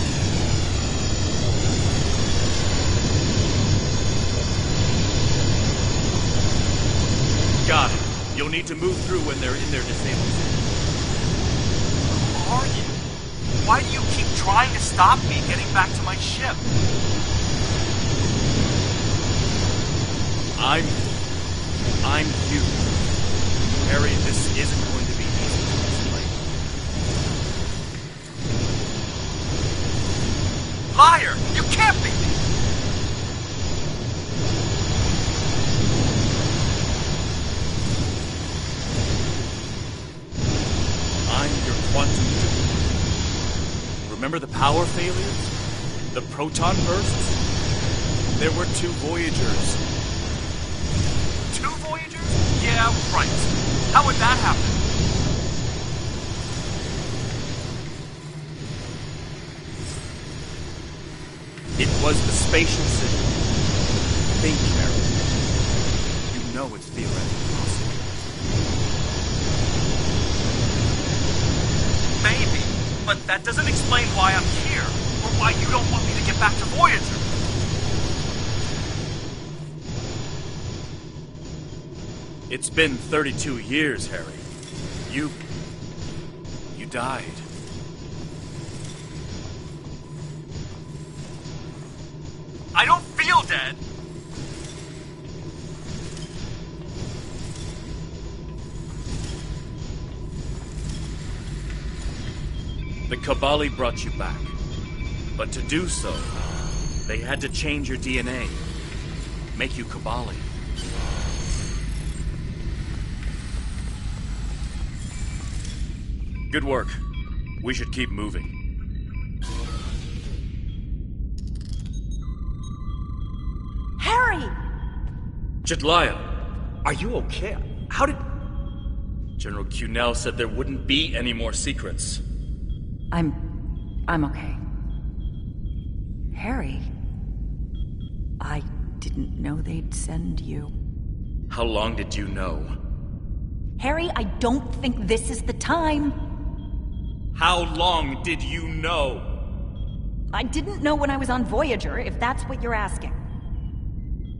Got it. You'll need to move through when they're in their disabled state. Who are you? Why do you keep trying to stop me getting back to my ship? I'm you. Harry, this isn't going to be easy to explain. Liar! You can't be! I'm your quantum dupe. Remember the power failures? The proton bursts? There were 2 Voyagers. 2 Voyagers? Yeah, right. How would that happen? It was the spatial signal. Think, Harry. You know it's theoretically possible. Maybe, but that doesn't explain why I'm here, or why you don't want me to get back to Voyager. It's been 32 years, Harry. You died. I don't feel dead. The Kabali brought you back. But to do so, they had to change your DNA. Make you Kabali. Good work. We should keep moving. Harry! Jetlaya, are you okay? How did... General Cunell said there wouldn't be any more secrets. I'm okay. Harry, I didn't know they'd send you. How long did you know? Harry, I don't think this is the time. How long did you know? I didn't know when I was on Voyager, if that's what you're asking.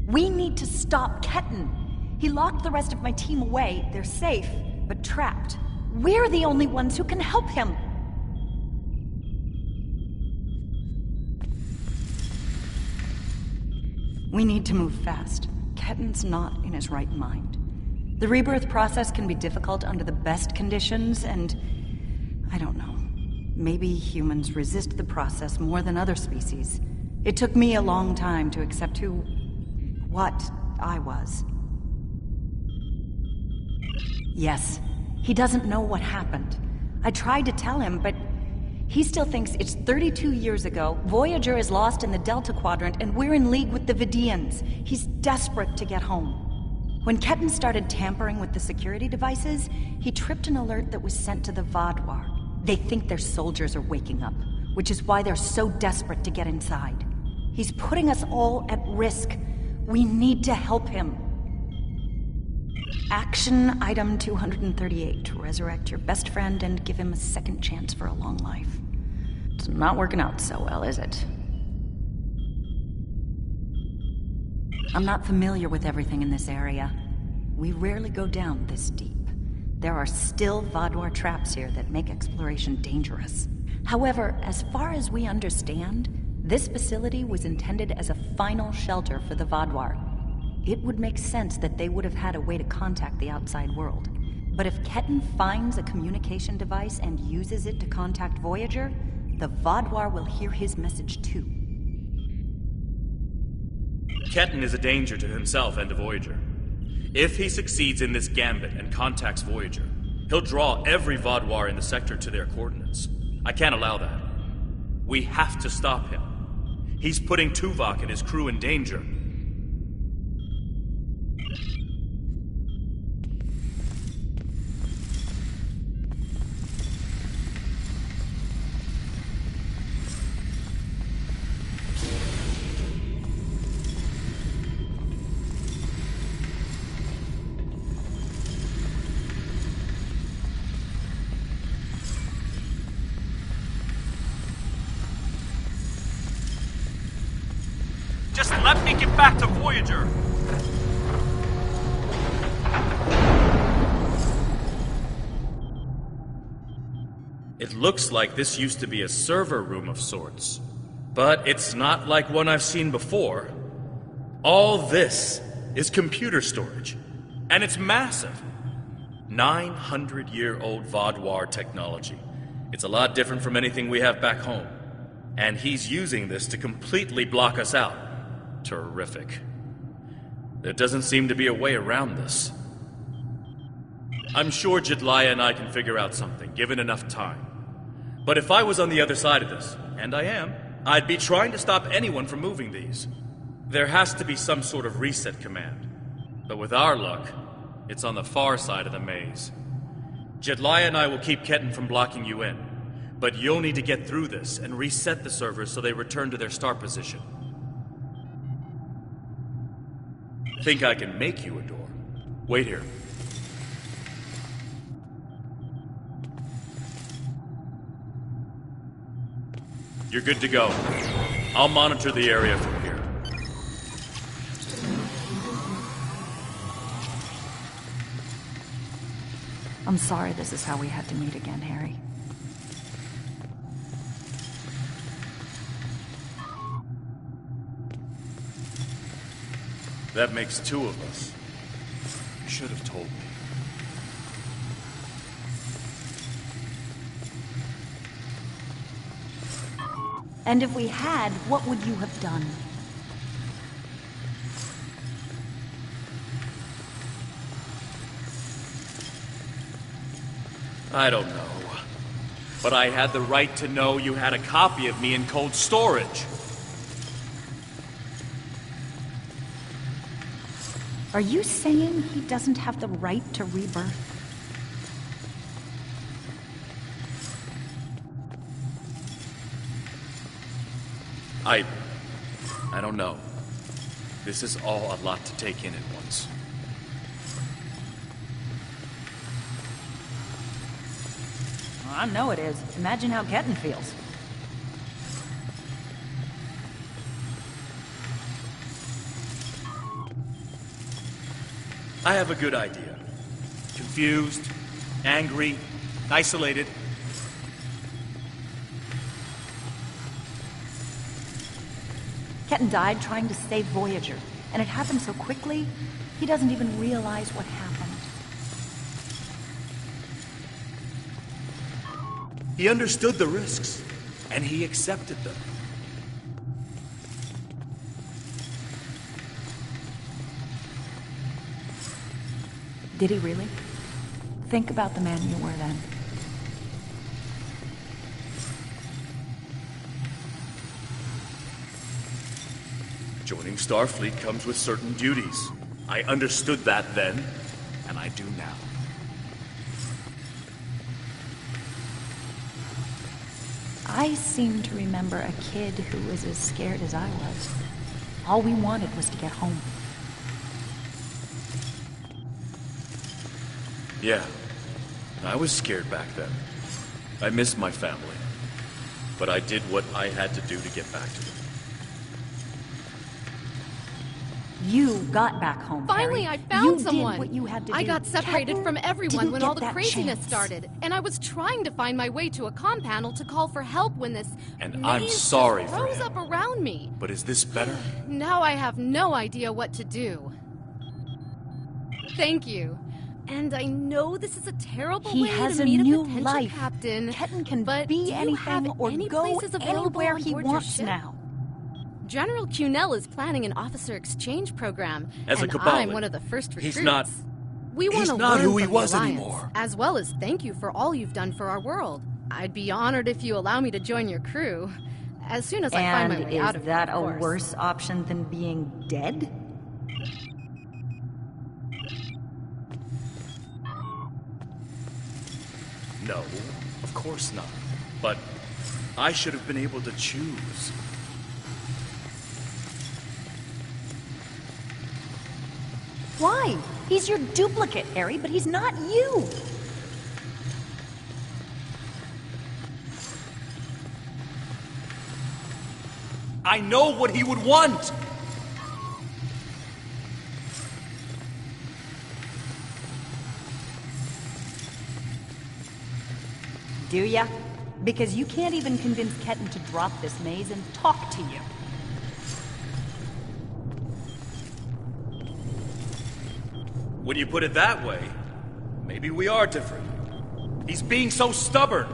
We need to stop Ketan. He locked the rest of my team away. They're safe, but trapped. We're the only ones who can help him. We need to move fast. Ketan's not in his right mind. The rebirth process can be difficult under the best conditions, and... I don't know. Maybe humans resist the process more than other species. It took me a long time to accept what I was. Yes, he doesn't know what happened. I tried to tell him, but he still thinks it's 32 years ago, Voyager is lost in the Delta Quadrant, and we're in league with the Vidians. He's desperate to get home. When Ketan started tampering with the security devices, he tripped an alert that was sent to the Vaadwaur. They think their soldiers are waking up, which is why they're so desperate to get inside. He's putting us all at risk. We need to help him. Action item 238. Resurrect your best friend and give him a second chance for a long life. It's not working out so well, is it? I'm not familiar with everything in this area. We rarely go down this deep. There are still Vaadwaur traps here that make exploration dangerous. However, as far as we understand, this facility was intended as a final shelter for the Vaadwaur. It would make sense that they would have had a way to contact the outside world. But if Ketan finds a communication device and uses it to contact Voyager, the Vaadwaur will hear his message too. Ketan is a danger to himself and to Voyager. If he succeeds in this gambit and contacts Voyager, he'll draw every Vaadwaur in the sector to their coordinates. I can't allow that. We have to stop him. He's putting Tuvok and his crew in danger. Just let me get back to Voyager! It looks like this used to be a server room of sorts. But it's not like one I've seen before. All this is computer storage. And it's massive. 900-year-old Vaadwaur technology. It's a lot different from anything we have back home. And he's using this to completely block us out. Terrific. There doesn't seem to be a way around this. I'm sure Jetlaya and I can figure out something, given enough time. But if I was on the other side of this, and I am, I'd be trying to stop anyone from moving these. There has to be some sort of reset command. But with our luck, it's on the far side of the maze. Jetlaya and I will keep Ketan from blocking you in. But you'll need to get through this and reset the servers so they return to their start position. Think I can make you a door? Wait here. You're good to go. I'll monitor the area from here. I'm sorry this is how we had to meet again, Harry. That makes two of us. You should have told me. And if we had, what would you have done? I don't know. But I had the right to know you had a copy of me in cold storage. Are you saying he doesn't have the right to rebirth? I don't know. This is all a lot to take in at once. I know it is. Imagine how Ketten feels. I have a good idea. Confused, angry, isolated. Ketten died trying to save Voyager, and it happened so quickly, he doesn't even realize what happened. He understood the risks, and he accepted them. Did he really? Think about the man you were then. Joining Starfleet comes with certain duties. I understood that then, and I do now. I seem to remember a kid who was as scared as I was. All we wanted was to get home. Yeah, I was scared back then. I missed my family. But I did what I had to do to get back to them. You got back home, Finally, Harry. I found you someone. Did what you had to I do. got separated Ketten from everyone didn't when get all the that craziness chance. started, and I was trying to find my way to a comm panel to call for help when this And I'm maze sorry just for rose him. up around me. But is this better? Now I have no idea what to do. Thank you. And I know this is a terrible He way has to a meet a new potential life. captain. Ketten can but do be you anything have or any go places available anywhere on he board your wants ship? now. General Cunell is planning an officer exchange program, As a and Cabal, I'm one of the first recruits. he's not... We want he's to not learn who he from was the Alliance, anymore. as well as thank you for all you've done for our world. I'd be honored if you allow me to join your crew, as soon as I find my way out of is it, that of a course. worse option than being dead? No, of course not. But I should have been able to choose. Why? He's your duplicate, Harry, but he's not you. I know what he would want! Do ya? Because you can't even convince Ketten to drop this maze and talk to you. When you put it that way, maybe we are different. He's being so stubborn.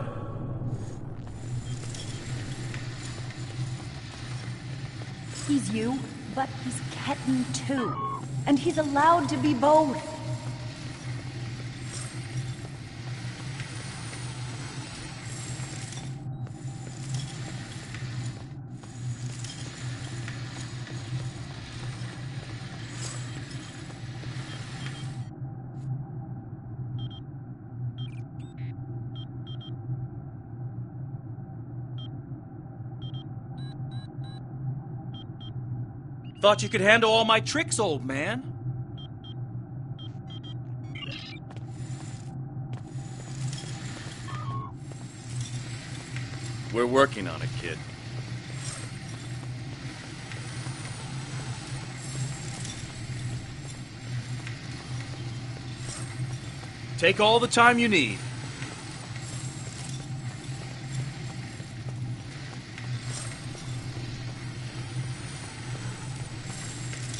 He's you, but he's Ketten too. And he's allowed to be both. Thought you could handle all my tricks, old man. We're working on it, kid. Take all the time you need.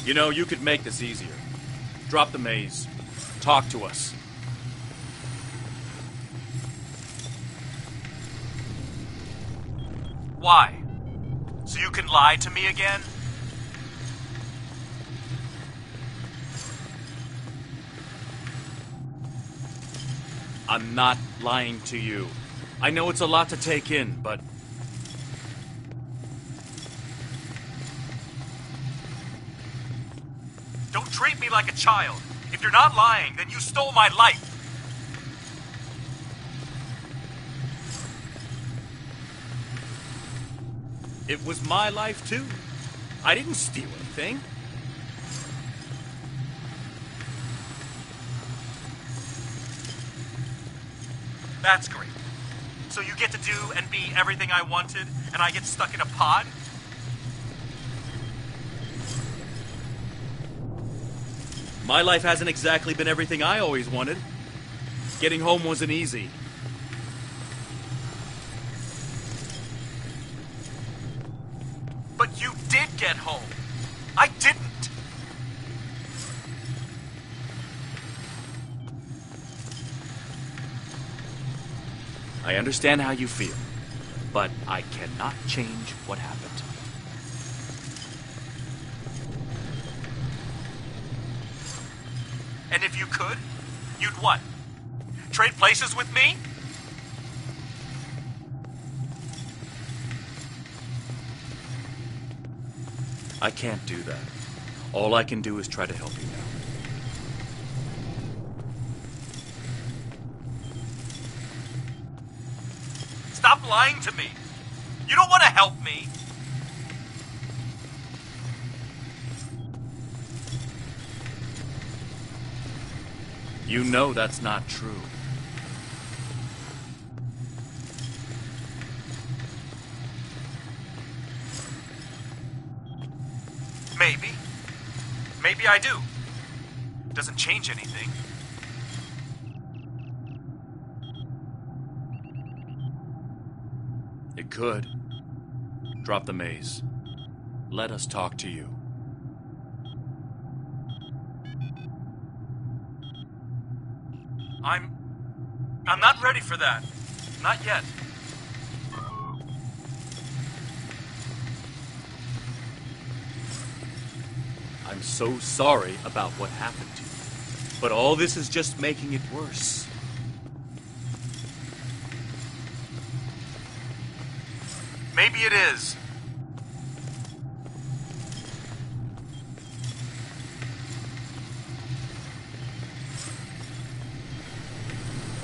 You know, you could make this easier. Drop the maze. Talk to us. Why? So you can lie to me again? I'm not lying to you. I know it's a lot to take in, but... Don't treat me like a child. If you're not lying, then you stole my life. It was my life, too. I didn't steal anything. That's great. So you get to do and be everything I wanted, and I get stuck in a pod? My life hasn't exactly been everything I always wanted. Getting home wasn't easy. But you did get home. I didn't. I understand how you feel, but I cannot change what happened. And if you could, you'd what? Trade places with me? I can't do that. All I can do is try to help you now. Stop lying to me. You don't want to help me. You know that's not true. Maybe. Maybe I do. Doesn't change anything. It could. Drop the maze. Let us talk to you. I'm not ready for that. Not yet. I'm so sorry about what happened to you. But all this is just making it worse. Maybe it is.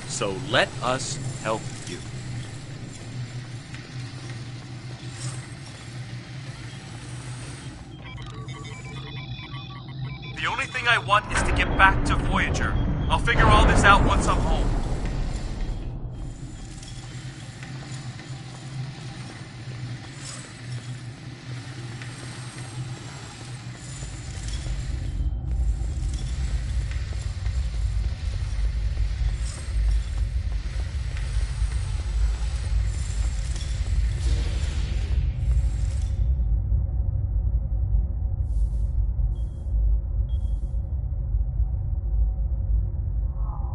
So let us help you. The only thing I want is to get back to Voyager. I'll figure all this out once I'm home.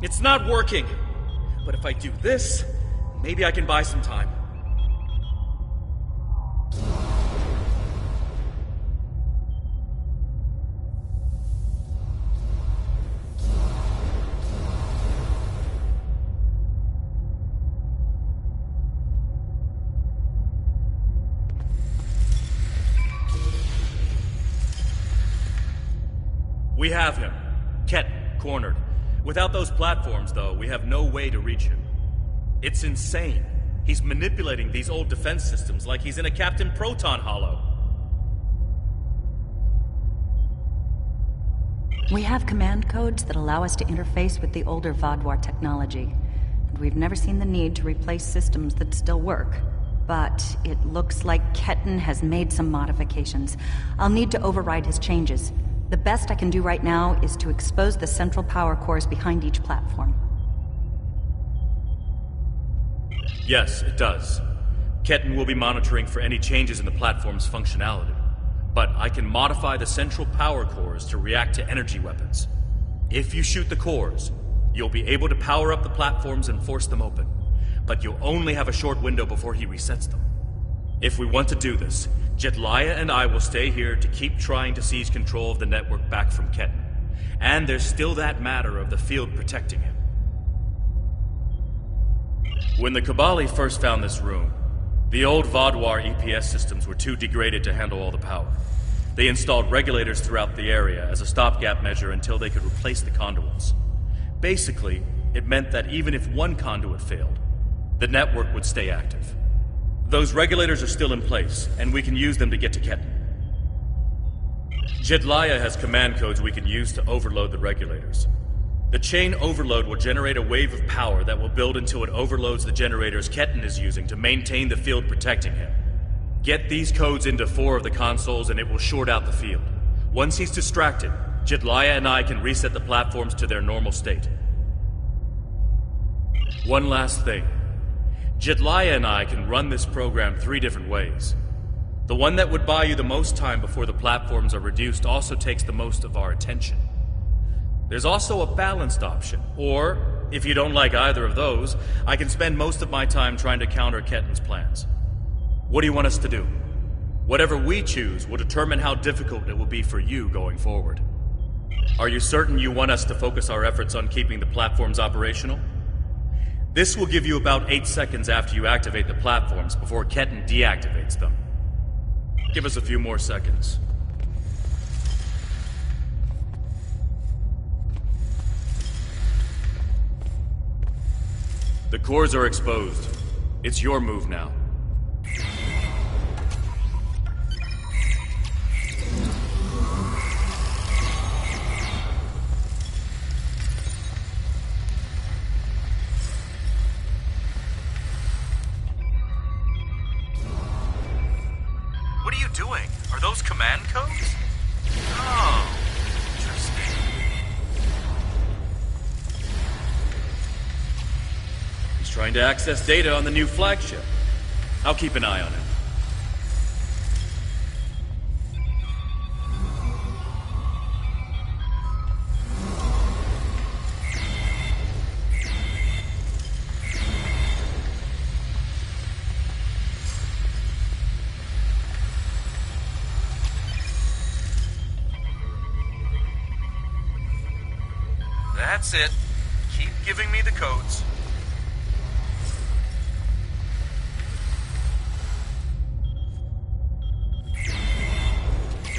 It's not working. But if I do this, maybe I can buy some time. We have him. Ket, cornered. Without those platforms, though, we have no way to reach him. It's insane. He's manipulating these old defense systems like he's in a Captain Proton Hollow. We have command codes that allow us to interface with the older Vaadwaur technology. And we've never seen the need to replace systems that still work. But it looks like Ketan has made some modifications. I'll need to override his changes. The best I can do right now is to expose the central power cores behind each platform. Yes, it does. Ketan will be monitoring for any changes in the platform's functionality. But I can modify the central power cores to react to energy weapons. If you shoot the cores, you'll be able to power up the platforms and force them open. But you'll only have a short window before he resets them. If we want to do this, Jetlaya and I will stay here to keep trying to seize control of the network back from Ketan. And there's still that matter of the field protecting him. When the Kabali first found this room, the old Vaadwaur EPS systems were too degraded to handle all the power. They installed regulators throughout the area as a stopgap measure until they could replace the conduits. Basically, it meant that even if one conduit failed, the network would stay active. Those regulators are still in place, and we can use them to get to Ketan. Jedliah has command codes we can use to overload the regulators. The chain overload will generate a wave of power that will build until it overloads the generators Ketan is using to maintain the field protecting him. Get these codes into 4 of the consoles and it will short out the field. Once he's distracted, Jedliah and I can reset the platforms to their normal state. One last thing. Jedliah and I can run this program 3 different ways. The one that would buy you the most time before the platforms are reduced also takes the most of our attention. There's also a balanced option, or, if you don't like either of those, I can spend most of my time trying to counter Ketan's plans. What do you want us to do? Whatever we choose will determine how difficult it will be for you going forward. Are you certain you want us to focus our efforts on keeping the platforms operational? This will give you about 8 seconds after you activate the platforms before Ketan deactivates them. Give us a few more seconds. The cores are exposed. It's your move now. What are you doing? Are those command codes? Oh, interesting. He's trying to access data on the new flagship. I'll keep an eye on him. That's it. Keep giving me the codes.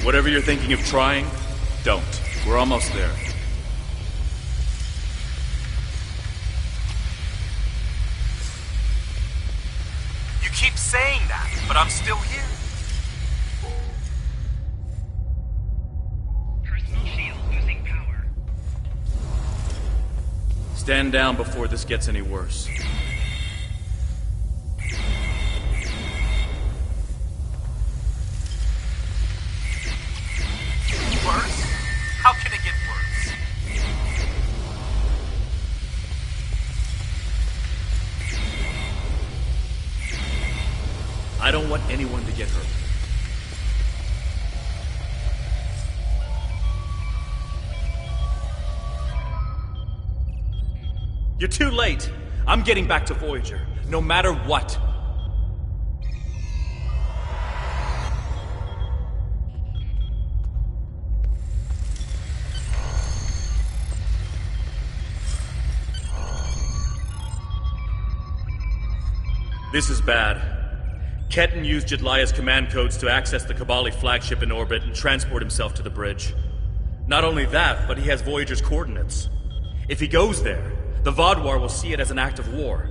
Whatever you're thinking of trying, don't. We're almost there. You keep saying that, but I'm still here. Stand down before this gets any worse. Worse? How can it get worse? I don't want anyone to get hurt. You're too late. I'm getting back to Voyager, no matter what. This is bad. Ketan used Jedliah's command codes to access the Kabali flagship in orbit and transport himself to the bridge. Not only that, but he has Voyager's coordinates. If he goes there, the Vaadwaur will see it as an act of war.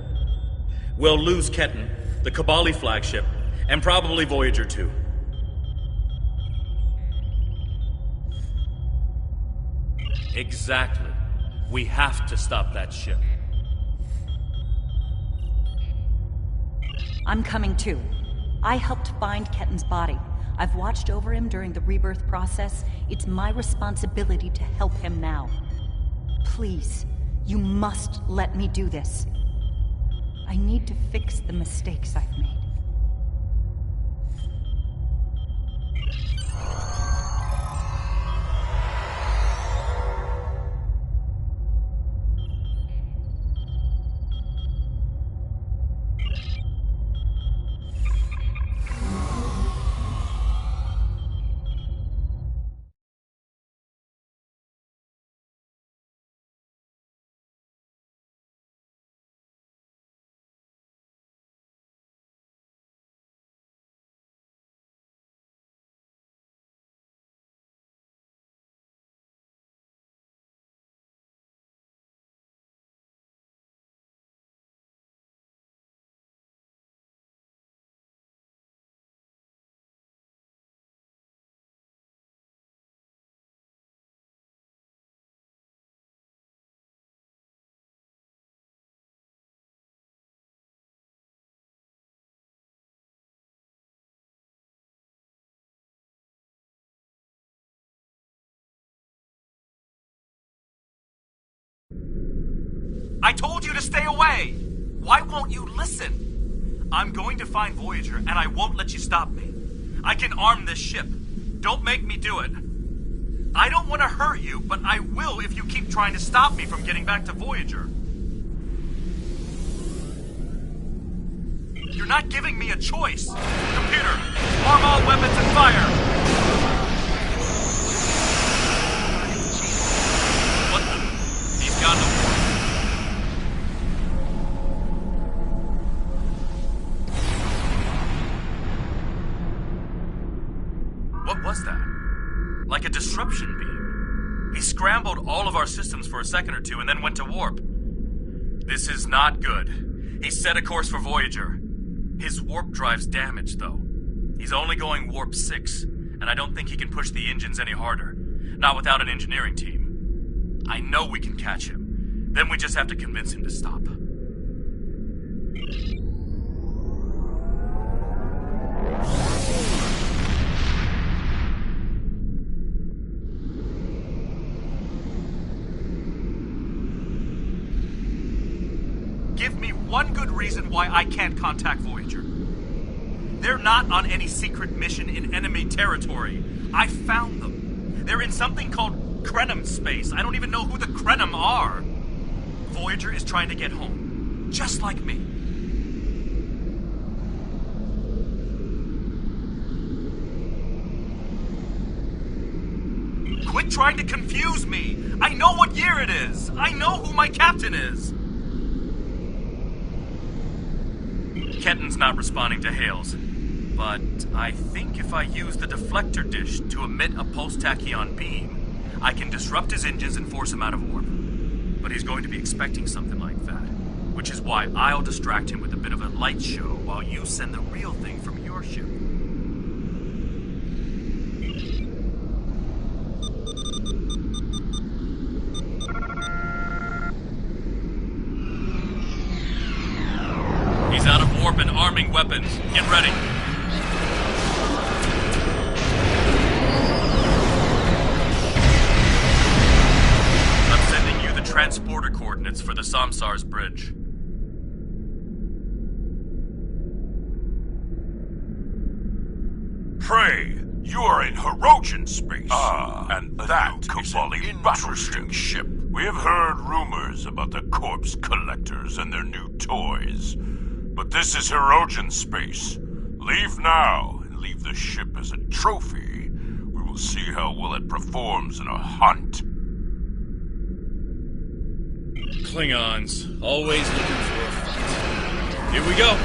We'll lose Ketan, the Kabali flagship, and probably Voyager too. Exactly. We have to stop that ship. I'm coming too. I helped find Ketan's body. I've watched over him during the rebirth process. It's my responsibility to help him now. Please. You must let me do this. I need to fix the mistakes I've made. I told you to stay away! Why won't you listen? I'm going to find Voyager, and I won't let you stop me. I can arm this ship. Don't make me do it. I don't want to hurt you, but I will if you keep trying to stop me from getting back to Voyager. You're not giving me a choice. Computer, arm all weapons and fire! What the? He's gone to war. What was that? Like a disruption beam. He scrambled all of our systems for a second or two and then went to warp. This is not good. He set a course for Voyager. His warp drive's damaged, though. He's only going warp 6, and I don't think he can push the engines any harder. Not without an engineering team. I know we can catch him. Then we just have to convince him to stop. Give me one good reason why I can't contact Voyager. They're not on any secret mission in enemy territory. I found them. They're in something called Krenim space. I don't even know who the Krenim are. Voyager is trying to get home. Just like me. Quit trying to confuse me. I know what year it is. I know who my captain is. Kenton's not responding to hails, but I think if I use the deflector dish to emit a pulse-tachyon beam, I can disrupt his engines and force him out of warp. But he's going to be expecting something like that, which is why I'll distract him with a bit of a light show while you send the real thing from your ship. He's out of warp and arming weapons. Get ready. I'm sending you the transporter coordinates for the Samsar's bridge. Prey, you are in Hirogen space. And that is an interesting ship. We have heard rumors about the corpse collectors and their new toys. But this is Hirogen space. Leave now and leave the ship as a trophy. We will see how well it performs in a hunt. Klingons, always looking for a fight. Here we go.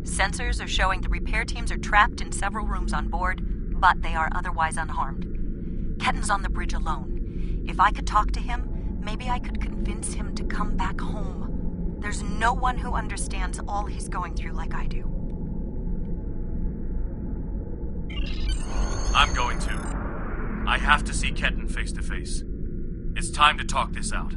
Sensors are showing the repair teams are trapped in several rooms on board, but they are otherwise unharmed. Ketton's on the bridge alone. If I could talk to him, maybe I could convince him to come back home. There's no one who understands all he's going through like I do. I'm going to. I have to see Ketton face to face. It's time to talk this out.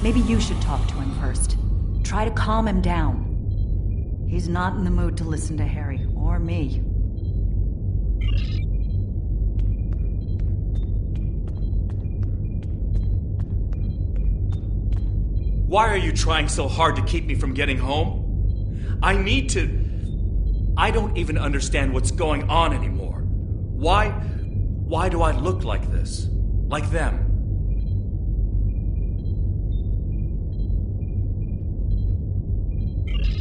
Maybe you should talk to him first. Try to calm him down. He's not in the mood to listen to Harry or me. Why are you trying so hard to keep me from getting home? I need to... I don't even understand what's going on anymore. Why do I look like this? Like them?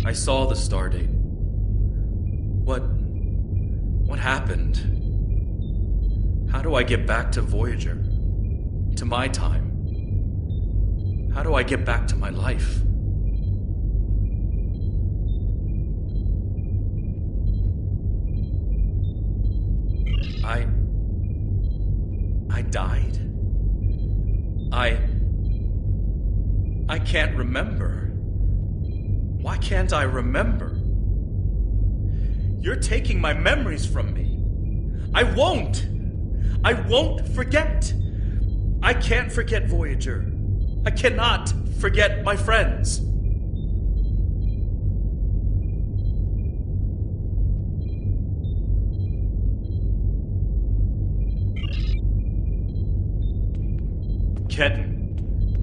I saw the stardate. What happened? How do I get back to Voyager? To my time? How do I get back to my life? I died? I can't remember. Why can't I remember? You're taking my memories from me. I won't forget. I can't forget Voyager. I cannot forget my friends. Ketan,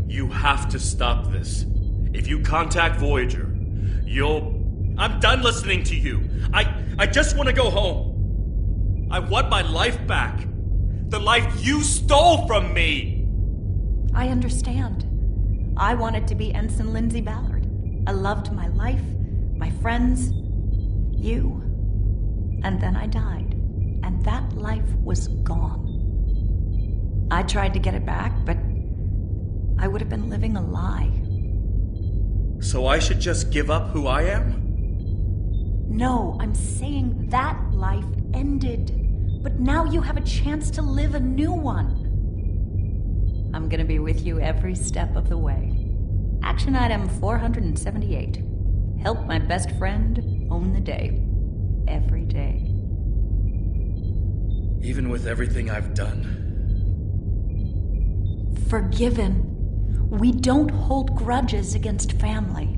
you have to stop this. If you contact Voyager, I'm done listening to you. I just want to go home. I want my life back. The life you stole from me. I understand. I wanted to be Ensign Lindsay Ballard. I loved my life, my friends, you. And then I died. And that life was gone. I tried to get it back, but I would have been living a lie. So I should just give up who I am? No, I'm saying that life ended. But now you have a chance to live a new one. I'm gonna be with you every step of the way. Action item 478. Help my best friend own the day. Every day. Even with everything I've done. Forgiven. We don't hold grudges against family.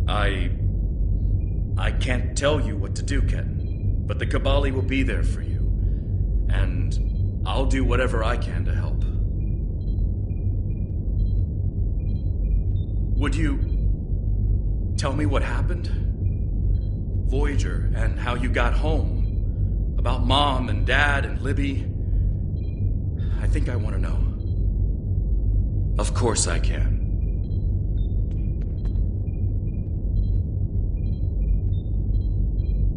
I can't tell you what to do, Ken. But the Kabali will be there for you. And I'll do whatever I can to help. Would you tell me what happened? Voyager and how you got home. About Mom and Dad and Libby. I think I want to know. Of course I can.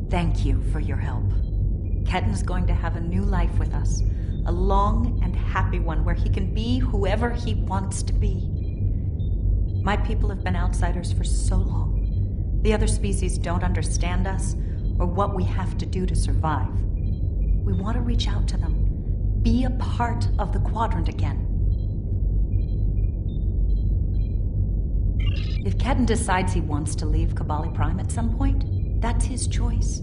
Thank you for your help. Ketan's going to have a new life with us. A long and happy one where he can be whoever he wants to be. My people have been outsiders for so long. The other species don't understand us or what we have to do to survive. We want to reach out to them. Be a part of the Quadrant again. If Ketan decides he wants to leave Kabali Prime at some point, that's his choice.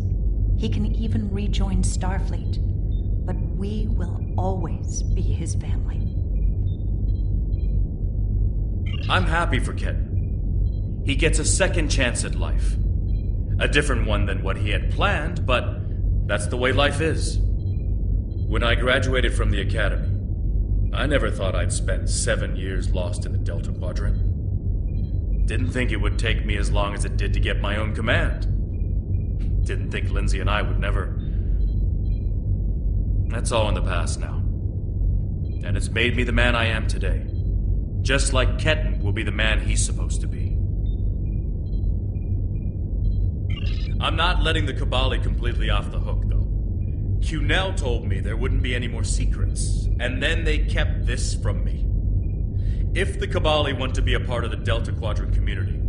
He can even rejoin Starfleet. But we will always be his family. I'm happy for Ketan. He gets a second chance at life. A different one than what he had planned, but that's the way life is. When I graduated from the academy, I never thought I'd spend 7 years lost in the Delta Quadrant. Didn't think it would take me as long as it did to get my own command. Didn't think Lindsay and I would never... That's all in the past now. And it's made me the man I am today. Just like Ketan will be the man he's supposed to be. I'm not letting the Kabali completely off the hook, though. Cunell told me there wouldn't be any more secrets, and then they kept this from me. If the Kabali want to be a part of the Delta Quadrant community,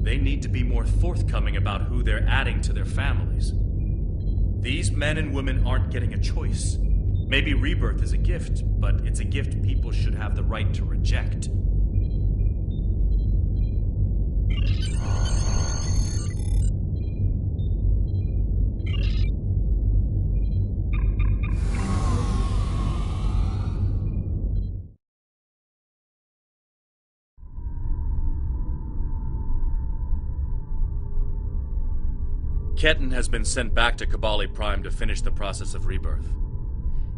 they need to be more forthcoming about who they're adding to their families. These men and women aren't getting a choice. Maybe rebirth is a gift, but it's a gift people should have the right to reject. Ketan has been sent back to Kabali Prime to finish the process of rebirth.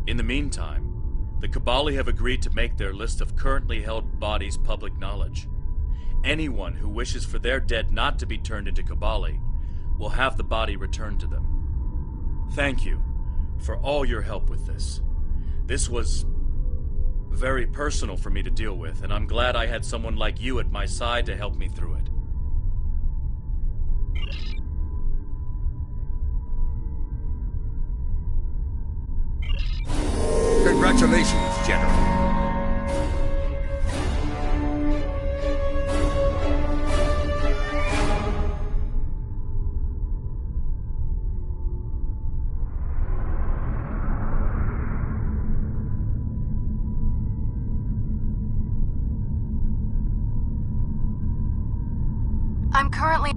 In the meantime, the Kabali have agreed to make their list of currently held bodies public knowledge. Anyone who wishes for their dead not to be turned into Kabali will have the body returned to them. Thank you for all your help with this. This was very personal for me to deal with, and I'm glad I had someone like you at my side to help me through it. Congratulations, General. I'm currently